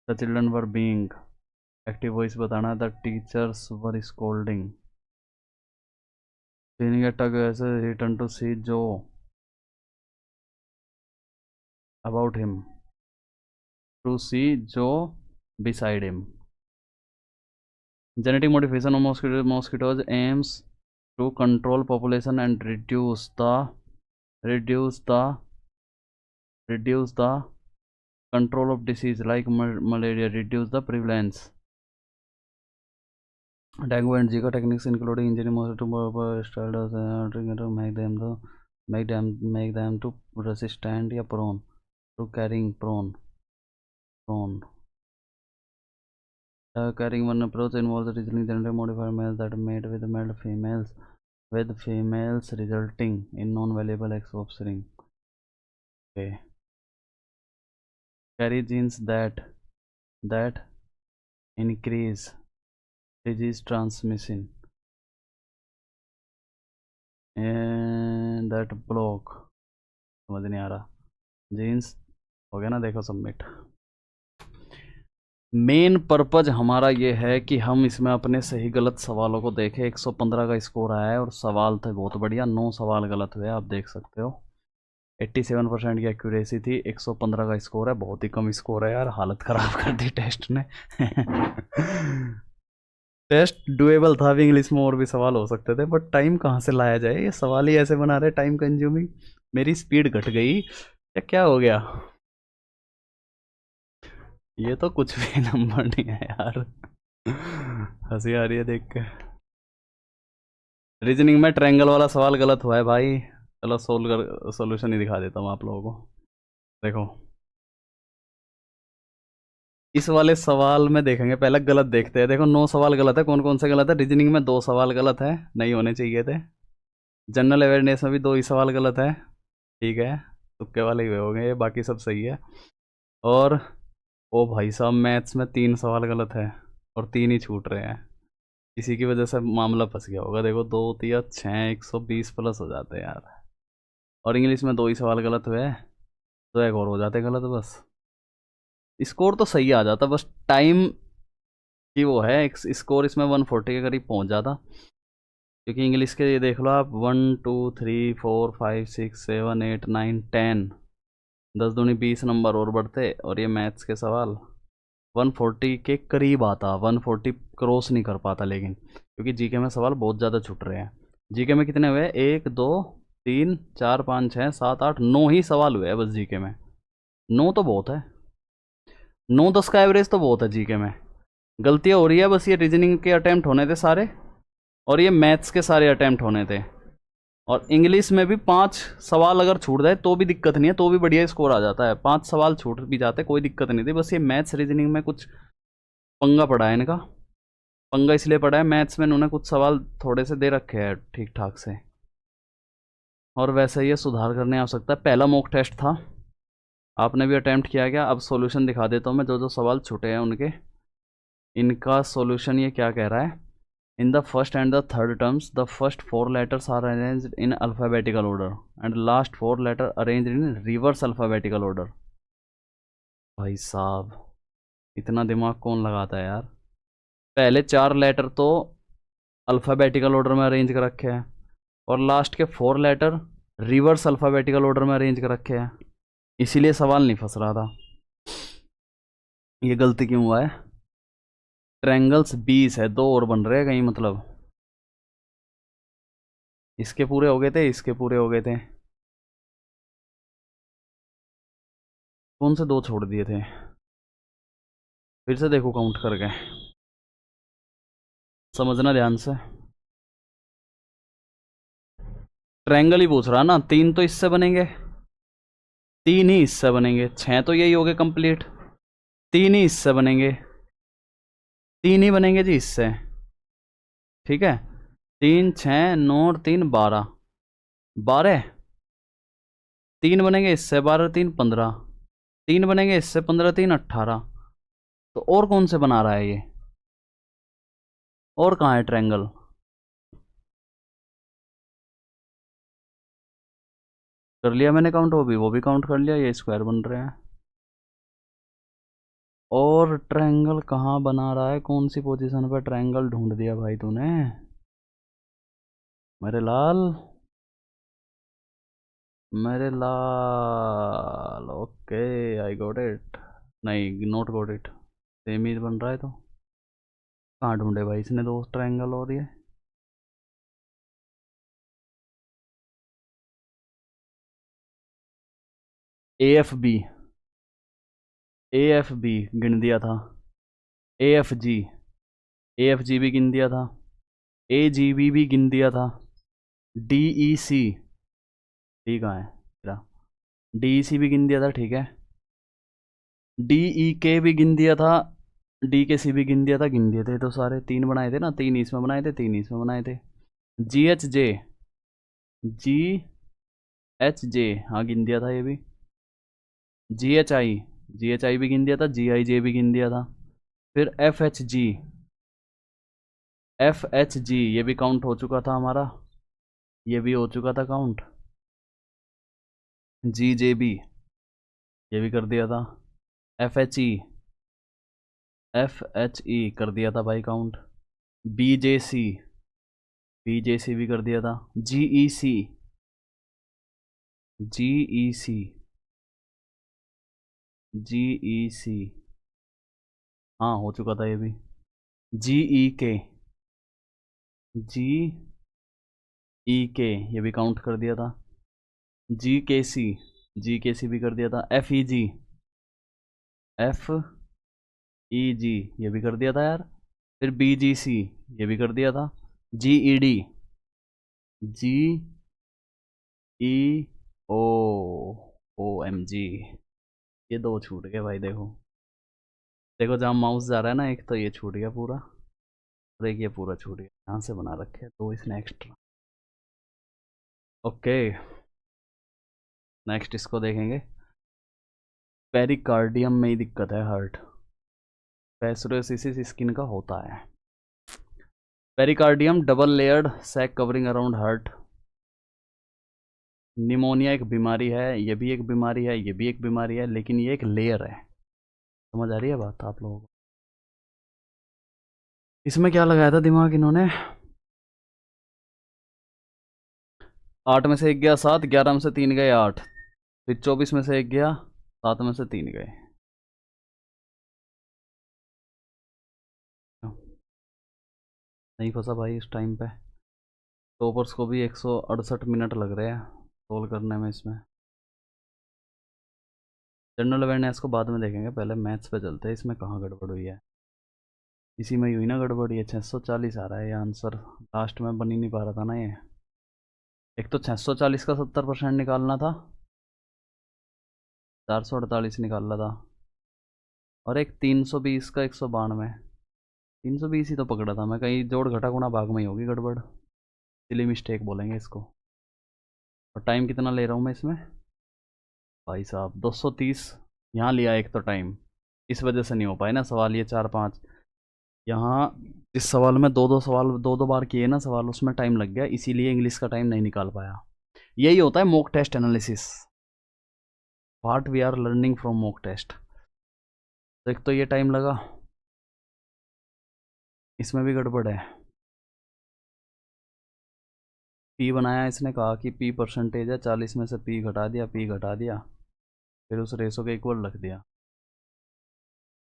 [SPEAKER 1] The children were being, active voice बताना। The teachers were scolding. Feeling a tug as he returned to see Joe about him, to see Joe beside him. Genetic modification of mosquitoes aims to control population and reduce the control of disease like malaria, reduce the prevalence. Dengue and Zika techniques including injuring mosquito striders to make them to resistant या prone to carrying carrying one approach involves originally genetically modified males that mate with male females, with females resulting in non-valuable offspring. Okay. Carry genes that increase disease transmission and that block, समझ नहीं आ रहा। Jeans हो गया ना, देखो submit. Main purpose हमारा ये है कि हम इसमें अपने सही गलत सवालों को देखें। 115 का स्कोर आया है और सवाल थे बहुत बढ़िया, 9 सवाल गलत हुए, आप देख सकते हो। 87% की एक्यूरेसी थी, 115 का स्कोर है, बहुत ही कम स्कोर है यार, हालत ख़राब कर दी टेस्ट ने। टेस्ट डुएबल था भी, इंग्लिश में और भी सवाल हो सकते थे, बट टाइम कहाँ से लाया जाए, ये सवाल ही ऐसे बना रहे टाइम कंज्यूमिंग। मेरी स्पीड घट गई या क्या हो गया? ये तो कुछ भी नंबर नहीं है यार, हंसी आ रही है देख के। रीजनिंग में ट्रायंगल वाला सवाल गलत हुआ है भाई। चलो सोल्यूशन ही दिखा देता हूँ आप लोगों को। देखो इस वाले सवाल में देखेंगे, पहले गलत देखते हैं। देखो 9 सवाल गलत है, कौन कौन से गलत है? रीजनिंग में 2 सवाल गलत है, नहीं होने चाहिए थे। जनरल अवेयरनेस में भी 2 ही सवाल गलत है, ठीक है, तुक्के वाले ही हुए होंगे, बाकी सब सही है। और ओ भाई साहब, मैथ्स में 3 सवाल गलत है और 3 ही छूट रहे हैं। इसी की वजह से मामला फंस गया होगा। देखो, 2 3 6 120 प्लस हो जाते हैं यार। और इंग्लिश में 2 ही सवाल गलत हुए, तो एक और हो जाते गलत बस। स्कोर तो सही आ जाता, बस टाइम की वो है। स्कोर इसमें 140 के करीब पहुंच जाता, क्योंकि इंग्लिश के ये देख लो आप, 1 2 3 4 5 6 7 8 9 10, 10 दूनी 20 नंबर और बढ़ते। और ये मैथ्स के सवाल 140 के करीब आता, 140 क्रॉस नहीं कर पाता, लेकिन क्योंकि जीके में सवाल बहुत ज़्यादा छूट रहे हैं। जीके में कितने हुए? 1 2 3 4 5 6 7 8 9 ही सवाल हुए हैं बस जीके में। 9 तो बहुत है, 9 10 का एवरेज तो बहुत है जीके में। गलतियाँ हो रही है बस, ये रीजनिंग के अटैम्प्ट होने थे सारे, और ये मैथ्स के सारे अटैम्प्ट होने थे। और इंग्लिश में भी 5 सवाल अगर छूट जाए तो भी दिक्कत नहीं है, तो भी बढ़िया स्कोर आ जाता है। 5 सवाल छूट भी जाते, कोई दिक्कत नहीं थी। बस ये मैथ्स रीजनिंग में कुछ पंगा पड़ा है इनका। पंगा इसलिए पड़ा है, मैथ्स में उन्होंने कुछ सवाल थोड़े से दे रखे हैं ठीक ठाक से, और वैसे ये सुधार करने आ सकता है। पहला मॉक टेस्ट था, आपने भी अटैम्प्ट किया गया। अब सॉल्यूशन दिखा देता हूँ मैं, जो जो सवाल छूटे हैं उनके। इनका सॉल्यूशन ये क्या कह रहा है? In the first and the third terms the first 4 letters are arranged in alphabetical order and last 4 letter arranged in reverse alphabetical order. भाई साहब, इतना दिमाग कौन लगाता है यार? पहले 4 लेटर तो अल्फ़ाबेटिकल ऑर्डर में अरेंज कर रखे हैं, और लास्ट के 4 लेटर रिवर्स अल्फ़ाबेटिकल ऑर्डर में अरेंज कर रखे हैं। इसीलिए सवाल नहीं फंस रहा था। ये गलती क्यों हुआ है? ट्रायंगल्स 20 है, 2 और बन रहे हैं कहीं, मतलब इसके पूरे हो गए थे, इसके पूरे हो गए थे। कौन से 2 छोड़ दिए थे? फिर से देखो काउंट करके, समझना ध्यान से। ट्रायंगल ही पूछ रहा ना, 3 तो इससे बनेंगे, 3 ही इससे बनेंगे, 6 तो यही हो गए कंप्लीट। 3 ही इससे बनेंगे, 3 ही बनेंगे जी इससे। ठीक है, 3 6 9 और 3 12, 12। 3 बनेंगे इससे, 12 3 15। 3 बनेंगे इससे, 15 3 18। तो और कौन से बना रहा है ये? और कहाँ है ट्रायंगल? कर लिया मैंने काउंट, वो भी काउंट कर लिया। ये स्क्वायर बन रहे हैं। और ट्रायंगल कहाँ बना रहा है? कौन सी पोजीशन पर ट्रायंगल ढूंढ दिया भाई तूने, मेरे लाल, मेरे लाल? Okay, I got it. नहीं, नोट गॉट इट। सेम ही बन रहा है तो। कहाँ ढूंढे भाई इसने 2 ट्रायंगल? और ये AFB, AFB गिन दिया था। AFG, AFG भी गिन दिया था। AGB भी गिन दिया था। DEC, डी कहाँ है तेरा? DEC भी गिन दिया था, ठीक है। DEK भी गिन दिया था। DKC भी गिन दिया था, गिन दिए थे तो सारे। 3 बनाए थे ना, 3 इसमें बनाए थे, 3 इसमें बनाए थे। GHJ, GHJ, हाँ गिन दिया था ये भी। GHI, GHI भी गिन दिया था। GIJ भी गिन दिया था। फिर FHG, FHG ये भी काउंट हो चुका था हमारा, ये भी हो चुका था काउंट। GJB ये भी कर दिया था। FHE, FHE कर दिया था भाई काउंट। BJC, BJC भी कर दिया था। GEC, GEC, GEC, हाँ हो चुका था ये भी। GEK, GEK ये भी काउंट कर दिया था। GKC, GKC भी कर दिया था। FEG, FEG ये भी कर दिया था यार। फिर BGC ये भी कर दिया था। GED, GEO, OMG, ये 2 छूट गए भाई। देखो देखो, जहाँ माउस जा रहा है ना, एक तो ये छूट गया पूरा, और एक ये पूरा छूट गया। यहाँ से बना रखे हैं 2 इसने एक्स्ट्रा। ओके, नेक्स्ट इसको देखेंगे। पेरिकार्डियम में ही दिक्कत है, हार्ट पेसोरियोसिस स्किन का होता है। Pericardium double layered sac covering around heart. Pneumonia एक बीमारी है, ये भी एक बीमारी है, ये भी एक बीमारी है, लेकिन ये एक लेयर है। समझ आ रही है बात आप लोगों को? इसमें क्या लगाया था दिमाग इन्होंने? 8 में से 1 गया 7, 11 में से 3 गए 8, फिर 24 में से 1 गया 7 में से 3 गए। नहीं फंसा भाई इस टाइम पे। टॉपर्स को भी 168 मिनट लग रहे हैं सोल्व करने में। इसमें जनरल अवेयरनेस को बाद में देखेंगे, पहले मैथ्स पे चलते हैं। इसमें कहाँ गड़बड़ हुई है? इसी में ही हुई ना गड़बड़। ये 640 आ रहा है ये आंसर, लास्ट में बन ही नहीं पा रहा था ना ये। एक तो 640 का 70% निकालना था, 448 निकालना था, और एक 320 का 192। 320 ही तो पकड़ा था मैं, कहीं जोड़ घटा गुणा भाग में ही होगी गड़बड़, सिली मिस्टेक बोलेंगे इसको। और टाइम कितना ले रहा हूँ मैं इसमें भाई साहब? 230 यहाँ लिया एक तो टाइम, इस वजह से नहीं हो पाए ना सवाल ये 4-5। यहाँ इस सवाल में दो दो बार किए ना सवाल, उसमें टाइम लग गया, इसीलिए इंग्लिश का टाइम नहीं निकाल पाया। यही होता है mock test analysis, what we are learning from mock test. तो एक तो ये टाइम लगा, इसमें भी गड़बड़ है। पी बनाया, इसने कहा कि पी परसेंटेज है, 40 में से पी घटा दिया, पी घटा दिया, फिर उस रेशो के इक्वल रख दिया,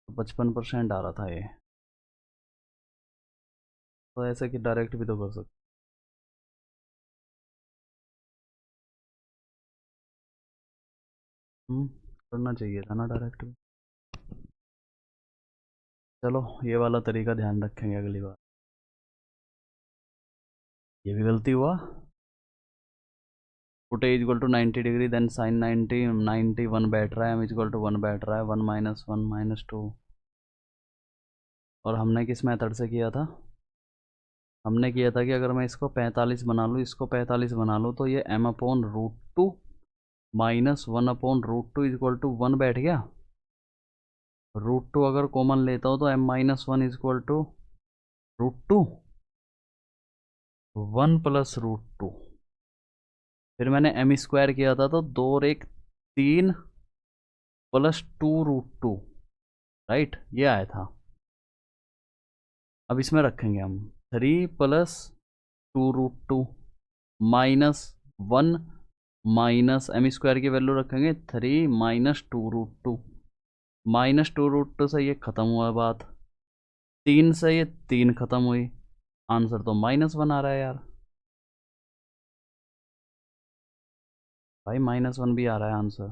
[SPEAKER 1] तो 55% आ रहा था ये। तो ऐसे कि डायरेक्ट भी तो कर सकते। करना चाहिए था ना डायरेक्ट भी। चलो ये वाला तरीका ध्यान रखेंगे अगली बार। ये भी गलती हुआ। Put A equal to 90 degree, then sine 90 1 बैठ रहा है, एम इक्वल टू 1 बैठ रहा है, 1 - 1 - 2। और हमने किस मेथड से किया था? हमने किया था कि अगर मैं इसको 45 बना लूँ, इसको 45 बना लूँ, तो ये m/√2 - 1/√2 इक्वल टू 1 बैठ गया। √2 अगर कॉमन लेता हूँ तो m-1 इक्वल टू √2, 1 + √2। फिर मैंने m स्क्वायर किया था, तो 2 और 1 3 + 2√2, राइट, ये आया था। अब इसमें रखेंगे हम 3 + 2√2 -1 - m स्क्वायर की वैल्यू रखेंगे 3 - 2√2। -2√2 से ये ख़त्म हुआ बात, 3 से ये 3 ख़त्म हुई, आंसर तो -1 आ रहा है यार। भाई -1 भी आ रहा है आंसर,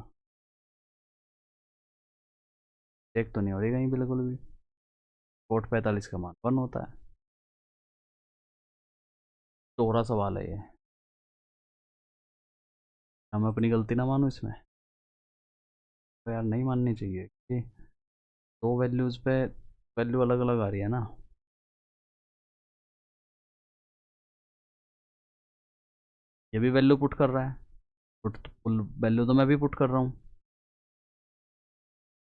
[SPEAKER 1] चेक तो नहीं हो रही कहीं बिल्कुल भी। कोट 45 का मान 1 होता है। दोहरा सवाल है ये, हम अपनी गलती ना मानो इसमें। तो यार नहीं माननी चाहिए कि दो वैल्यूज़ पे वैल्यू अलग अलग आ रही है ना। ये भी वैल्यू पुट कर रहा है, पुट वैल्यू तो मैं भी पुट कर रहा हूँ।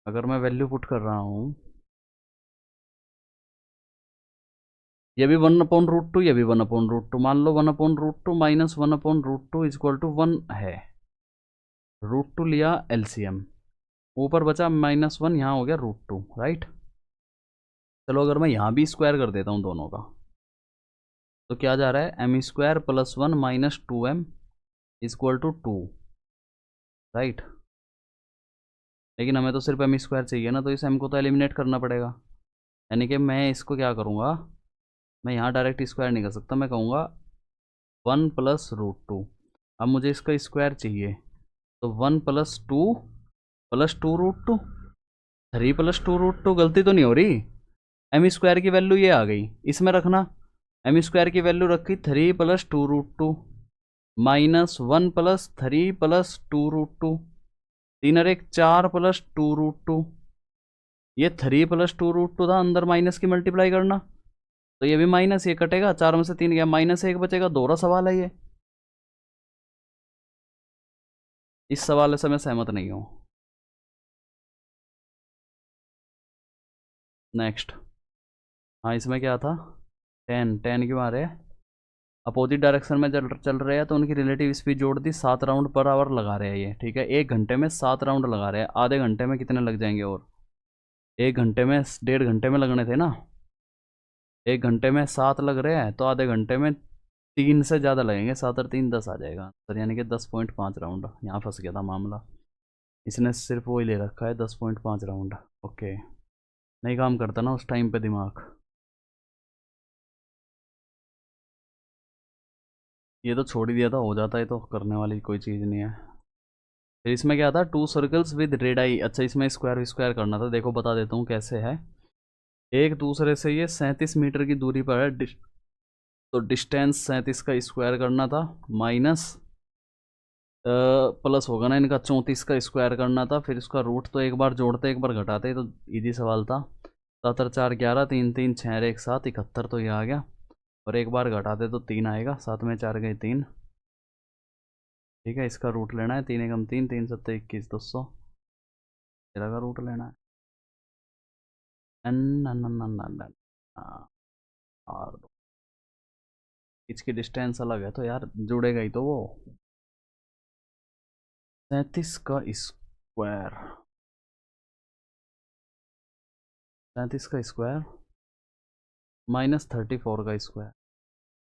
[SPEAKER 1] अगर मैं वैल्यू पुट कर रहा हूँ, ये भी 1/√2, ये भी 1/√2, मान लो 1/√2 - 1/√2 इक्वल टू 1 है। √2 लिया एलसीएम, ऊपर बचा -1, यहाँ हो गया √2, राइट। चलो अगर मैं यहाँ भी स्क्वायर कर देता हूँ दोनों का, तो क्या जा रहा है? m² + 1 - 2m equal to 2, right. लेकिन हमें तो सिर्फ m² चाहिए ना, तो इस m को तो एलिमिनेट करना पड़ेगा। यानी कि मैं इसको क्या करूँगा, मैं यहाँ डायरेक्ट स्क्वायर नहीं कर सकता, मैं कहूँगा 1 + √2। अब मुझे इसका स्क्वायर चाहिए, तो 1 + 2 + 2√2, 3 + 2√2। गलती तो नहीं हो रही? m² की वैल्यू ये आ गई, इसमें रखना। m² की वैल्यू रखी 3 + 2√2 -1 + 3 + 2√2, 3 और 1 4 + 2√2। ये 3 + 2√2 था, अंदर माइनस की मल्टीप्लाई करना, तो ये भी माइनस, ये कटेगा, 4 में से 3 गया, -1 बचेगा। दोहरा सवाल है ये, इस सवाल से मैं सहमत नहीं हूँ। नेक्स्ट। हाँ इसमें क्या था, 10 क्यों आ रहे हैं, अपोजिट डायरेक्शन में चल रहे हैं तो उनकी रिलेटिव स्पीड जोड़ दी, 7 राउंड पर आवर लगा रहे हैं ये, ठीक है। 1 घंटे में 7 राउंड लगा रहे हैं, आधे घंटे में कितने लग जाएंगे, और 1 घंटे में 1.5 घंटे में लगने थे ना, 1 घंटे में 7 लग रहे हैं तो आधे घंटे में 3 से ज़्यादा लगेंगे, 7 और 3 10 आ जाएगा सर, यानी कि 10.5 राउंड। यहाँ फंस गया था मामला, इसने सिर्फ वही ले रखा है 10.5 राउंड। ओके, नहीं काम करता ना उस टाइम पे दिमाग। ये तो छोड़ ही दिया था, हो जाता है तो करने वाली कोई चीज़ नहीं है। फिर इसमें क्या था, 2 सर्कल्स विद रेड आई। अच्छा इसमें स्क्वायर स्क्वायर करना था, देखो बता देता हूँ कैसे है। एक दूसरे से ये 37 मीटर की दूरी पर है, तो डिस्टेंस 37 का स्क्वायर करना था, माइनस प्लस होगा ना इनका 34 का स्क्वायर करना था, फिर इसका रूट तो एक बार जोड़ते एक बार घटाते, तो इजी सवाल था। 7 और 4 11, 3 3 6 1 7, 71 तो ये आ गया, और एक बार घटाते तो 3 आएगा, 7 में 4 गए 3, ठीक है। इसका रूट लेना है, 3 एकम 3, 3 सत्ते 21, 200, तेरह का रूट लेना है। और इसकी डिस्टेंस अलग है तो यार जुड़ेगा ही तो वो। 37 का स्क्वायर, 37 का स्क्वायर माइनस 34 का स्क्वायर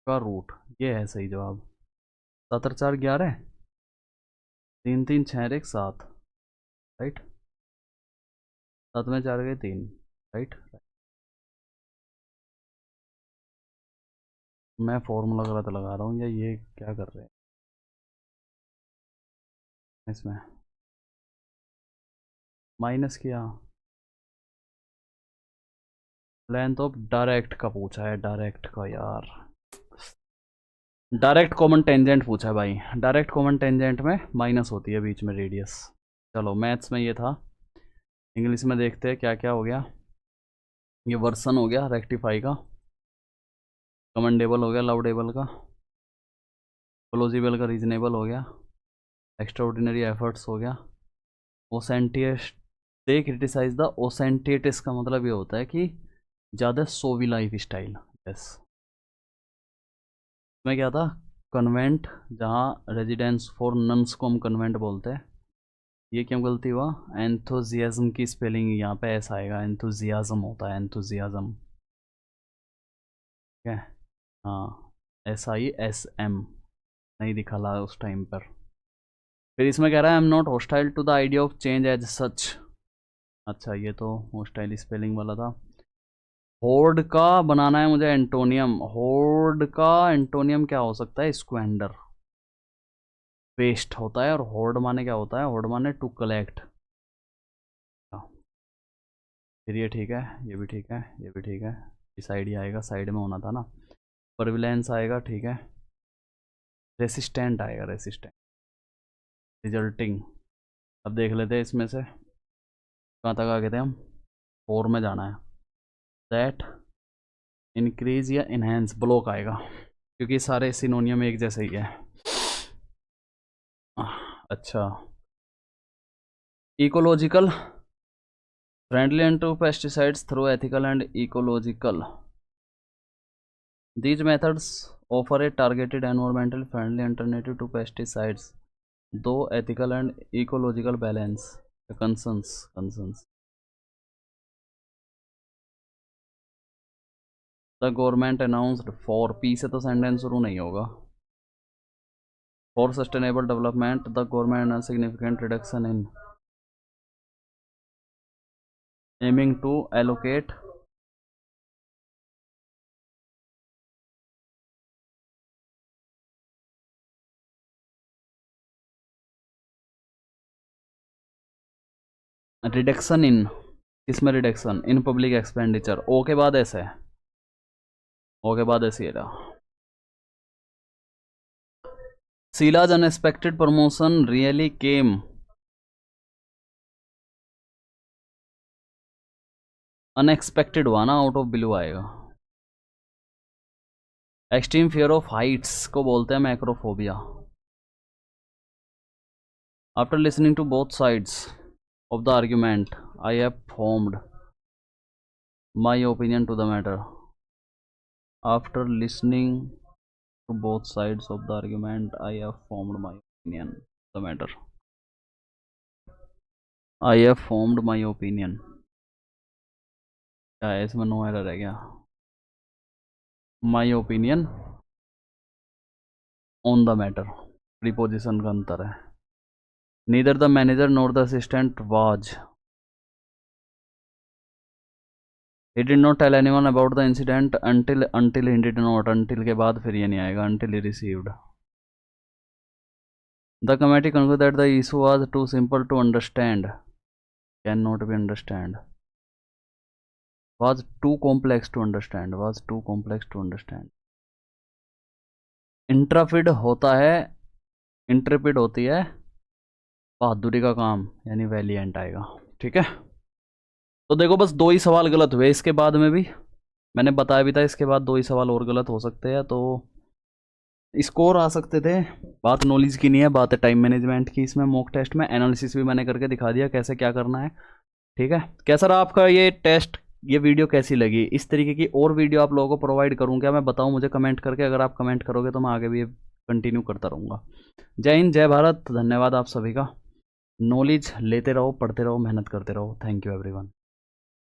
[SPEAKER 1] का रूट, ये है सही जवाब। 7 और 4 11, 3 3 6 1 7, राइट। 7 में 4 गए 3, राइट। मैं फॉर्मूला गलत लगा रहा हूँ या ये क्या कर रहे हैं इसमें, माइनस किया। लेंथ ऑफ डायरेक्ट का पूछा है, डायरेक्ट का यार, डायरेक्ट कॉमन टेंजेंट पूछा है भाई, डायरेक्ट कॉमन टेंजेंट में माइनस होती है बीच में रेडियस। चलो मैथ्स में ये था, इंग्लिश में देखते हैं क्या क्या हो गया। ये वर्सन हो गया रेक्टिफाई का, कमेंडेबल हो गया लाउडेबल का, प्लॉजिबल का रीजनेबल हो गया, एक्स्ट्राऑर्डिनरी एफर्ट्स हो गया, ओसेंटियस दे क्रिटिसाइज द ओसेंटियटिस का मतलब ये होता है कि ज़्यादा सोवी लाइफ स्टाइल। यस, में क्या था, कन्वेंट, जहाँ रेजिडेंस फॉर नन्स को हम कन्वेंट बोलते हैं। ये क्यों गलती हुआ, एंथुजियाज्म की स्पेलिंग यहाँ पे ऐसा आएगा, एंथुजियाज्म होता है एंथुजियाज्म, ठीक है। हाँ SISM नहीं दिखा ला उस टाइम पर। फिर इसमें कह रहा है I am not hostile to the idea of change as such. अच्छा ये तो हॉस्टाइल स्पेलिंग वाला था। होर्ड का बनाना है मुझे एंटोनियम, होर्ड का एंटोनियम क्या हो सकता है, स्क्वेंडर, वेस्ट होता है। और होर्ड माने क्या होता है, होर्ड माने टू कलेक्ट। फिर ये ठीक है, ये भी ठीक है, ये भी ठीक है, इस साइड ही आएगा, साइड में होना था ना। परविलेंस आएगा, ठीक है। रेसिस्टेंट आएगा, रेसिस्टेंट, रिजल्टिंग। अब देख लेते हैं इसमें से कहाँ तक आ गए थे हम, 4 में जाना है। दैट इंक्रीज या इनहेंस, ब्लॉक आएगा क्योंकि सारे सिनोनियम एक जैसे ही है। अच्छा, ecological friendly and to pesticides through ethical and ecological. These methods offer a targeted environmental friendly alternative to pesticides, though ethical and ecological balance concerns. The government announced for P से तो sentence शुरू नहीं होगा। For sustainable development, the government announced significant reduction in aiming to allocate reduction in, किसमें reduction, in public expenditure. ओ के बाद ऐसे है, ओ के बाद ऐसे रहा। Sheila's unexpected promotion really came unexpected हुआ ना, आउट ऑफ ब्लू आएगा। एक्सट्रीम फियर ऑफ हाइट्स को बोलते हैं macrophobia. After listening to both sides of the argument I have formed my opinion to the matter after listening to both sides of the argument I have formed my opinion the matter I have formed my opinion. क्या है इसमें? No error है क्या? My opinion on the matter, preposition का अंतर है। Neither the manager nor the assistant was, he did not tell anyone about the incident until he did not, until के बाद फिर ये नहीं आएगा, until he received। the committee concluded that the issue was too simple to understand, cannot be understand, was too complex to understand, was too complex to understand। इंट्राफिड होता है, इंट्रपिड होती है बहादुरी का काम, यानी वैलिएंट आएगा। ठीक है, तो देखो बस 2 ही सवाल गलत हुए, इसके बाद में भी मैंने बताया भी था, इसके बाद 2 ही सवाल और गलत हो सकते हैं, तो स्कोर आ सकते थे। बात नॉलेज की नहीं है, बात है टाइम मैनेजमेंट की। इसमें मॉक टेस्ट में एनालिसिस भी मैंने करके दिखा दिया कैसे क्या करना है। ठीक है, कैसा रहा आपका ये टेस्ट, ये वीडियो कैसी लगी? इस तरीके की और वीडियो आप लोगों को प्रोवाइड करूँ क्या? मैं बताऊँ मुझे कमेंट करके, अगर आप कमेंट करोगे तो मैं आगे भी कंटिन्यू करता रहूँगा। जय हिंद, जय भारत, धन्यवाद आप सभी का। नॉलेज लेते रहो, पढ़ते रहो, मेहनत करते रहो। Thank you everyone.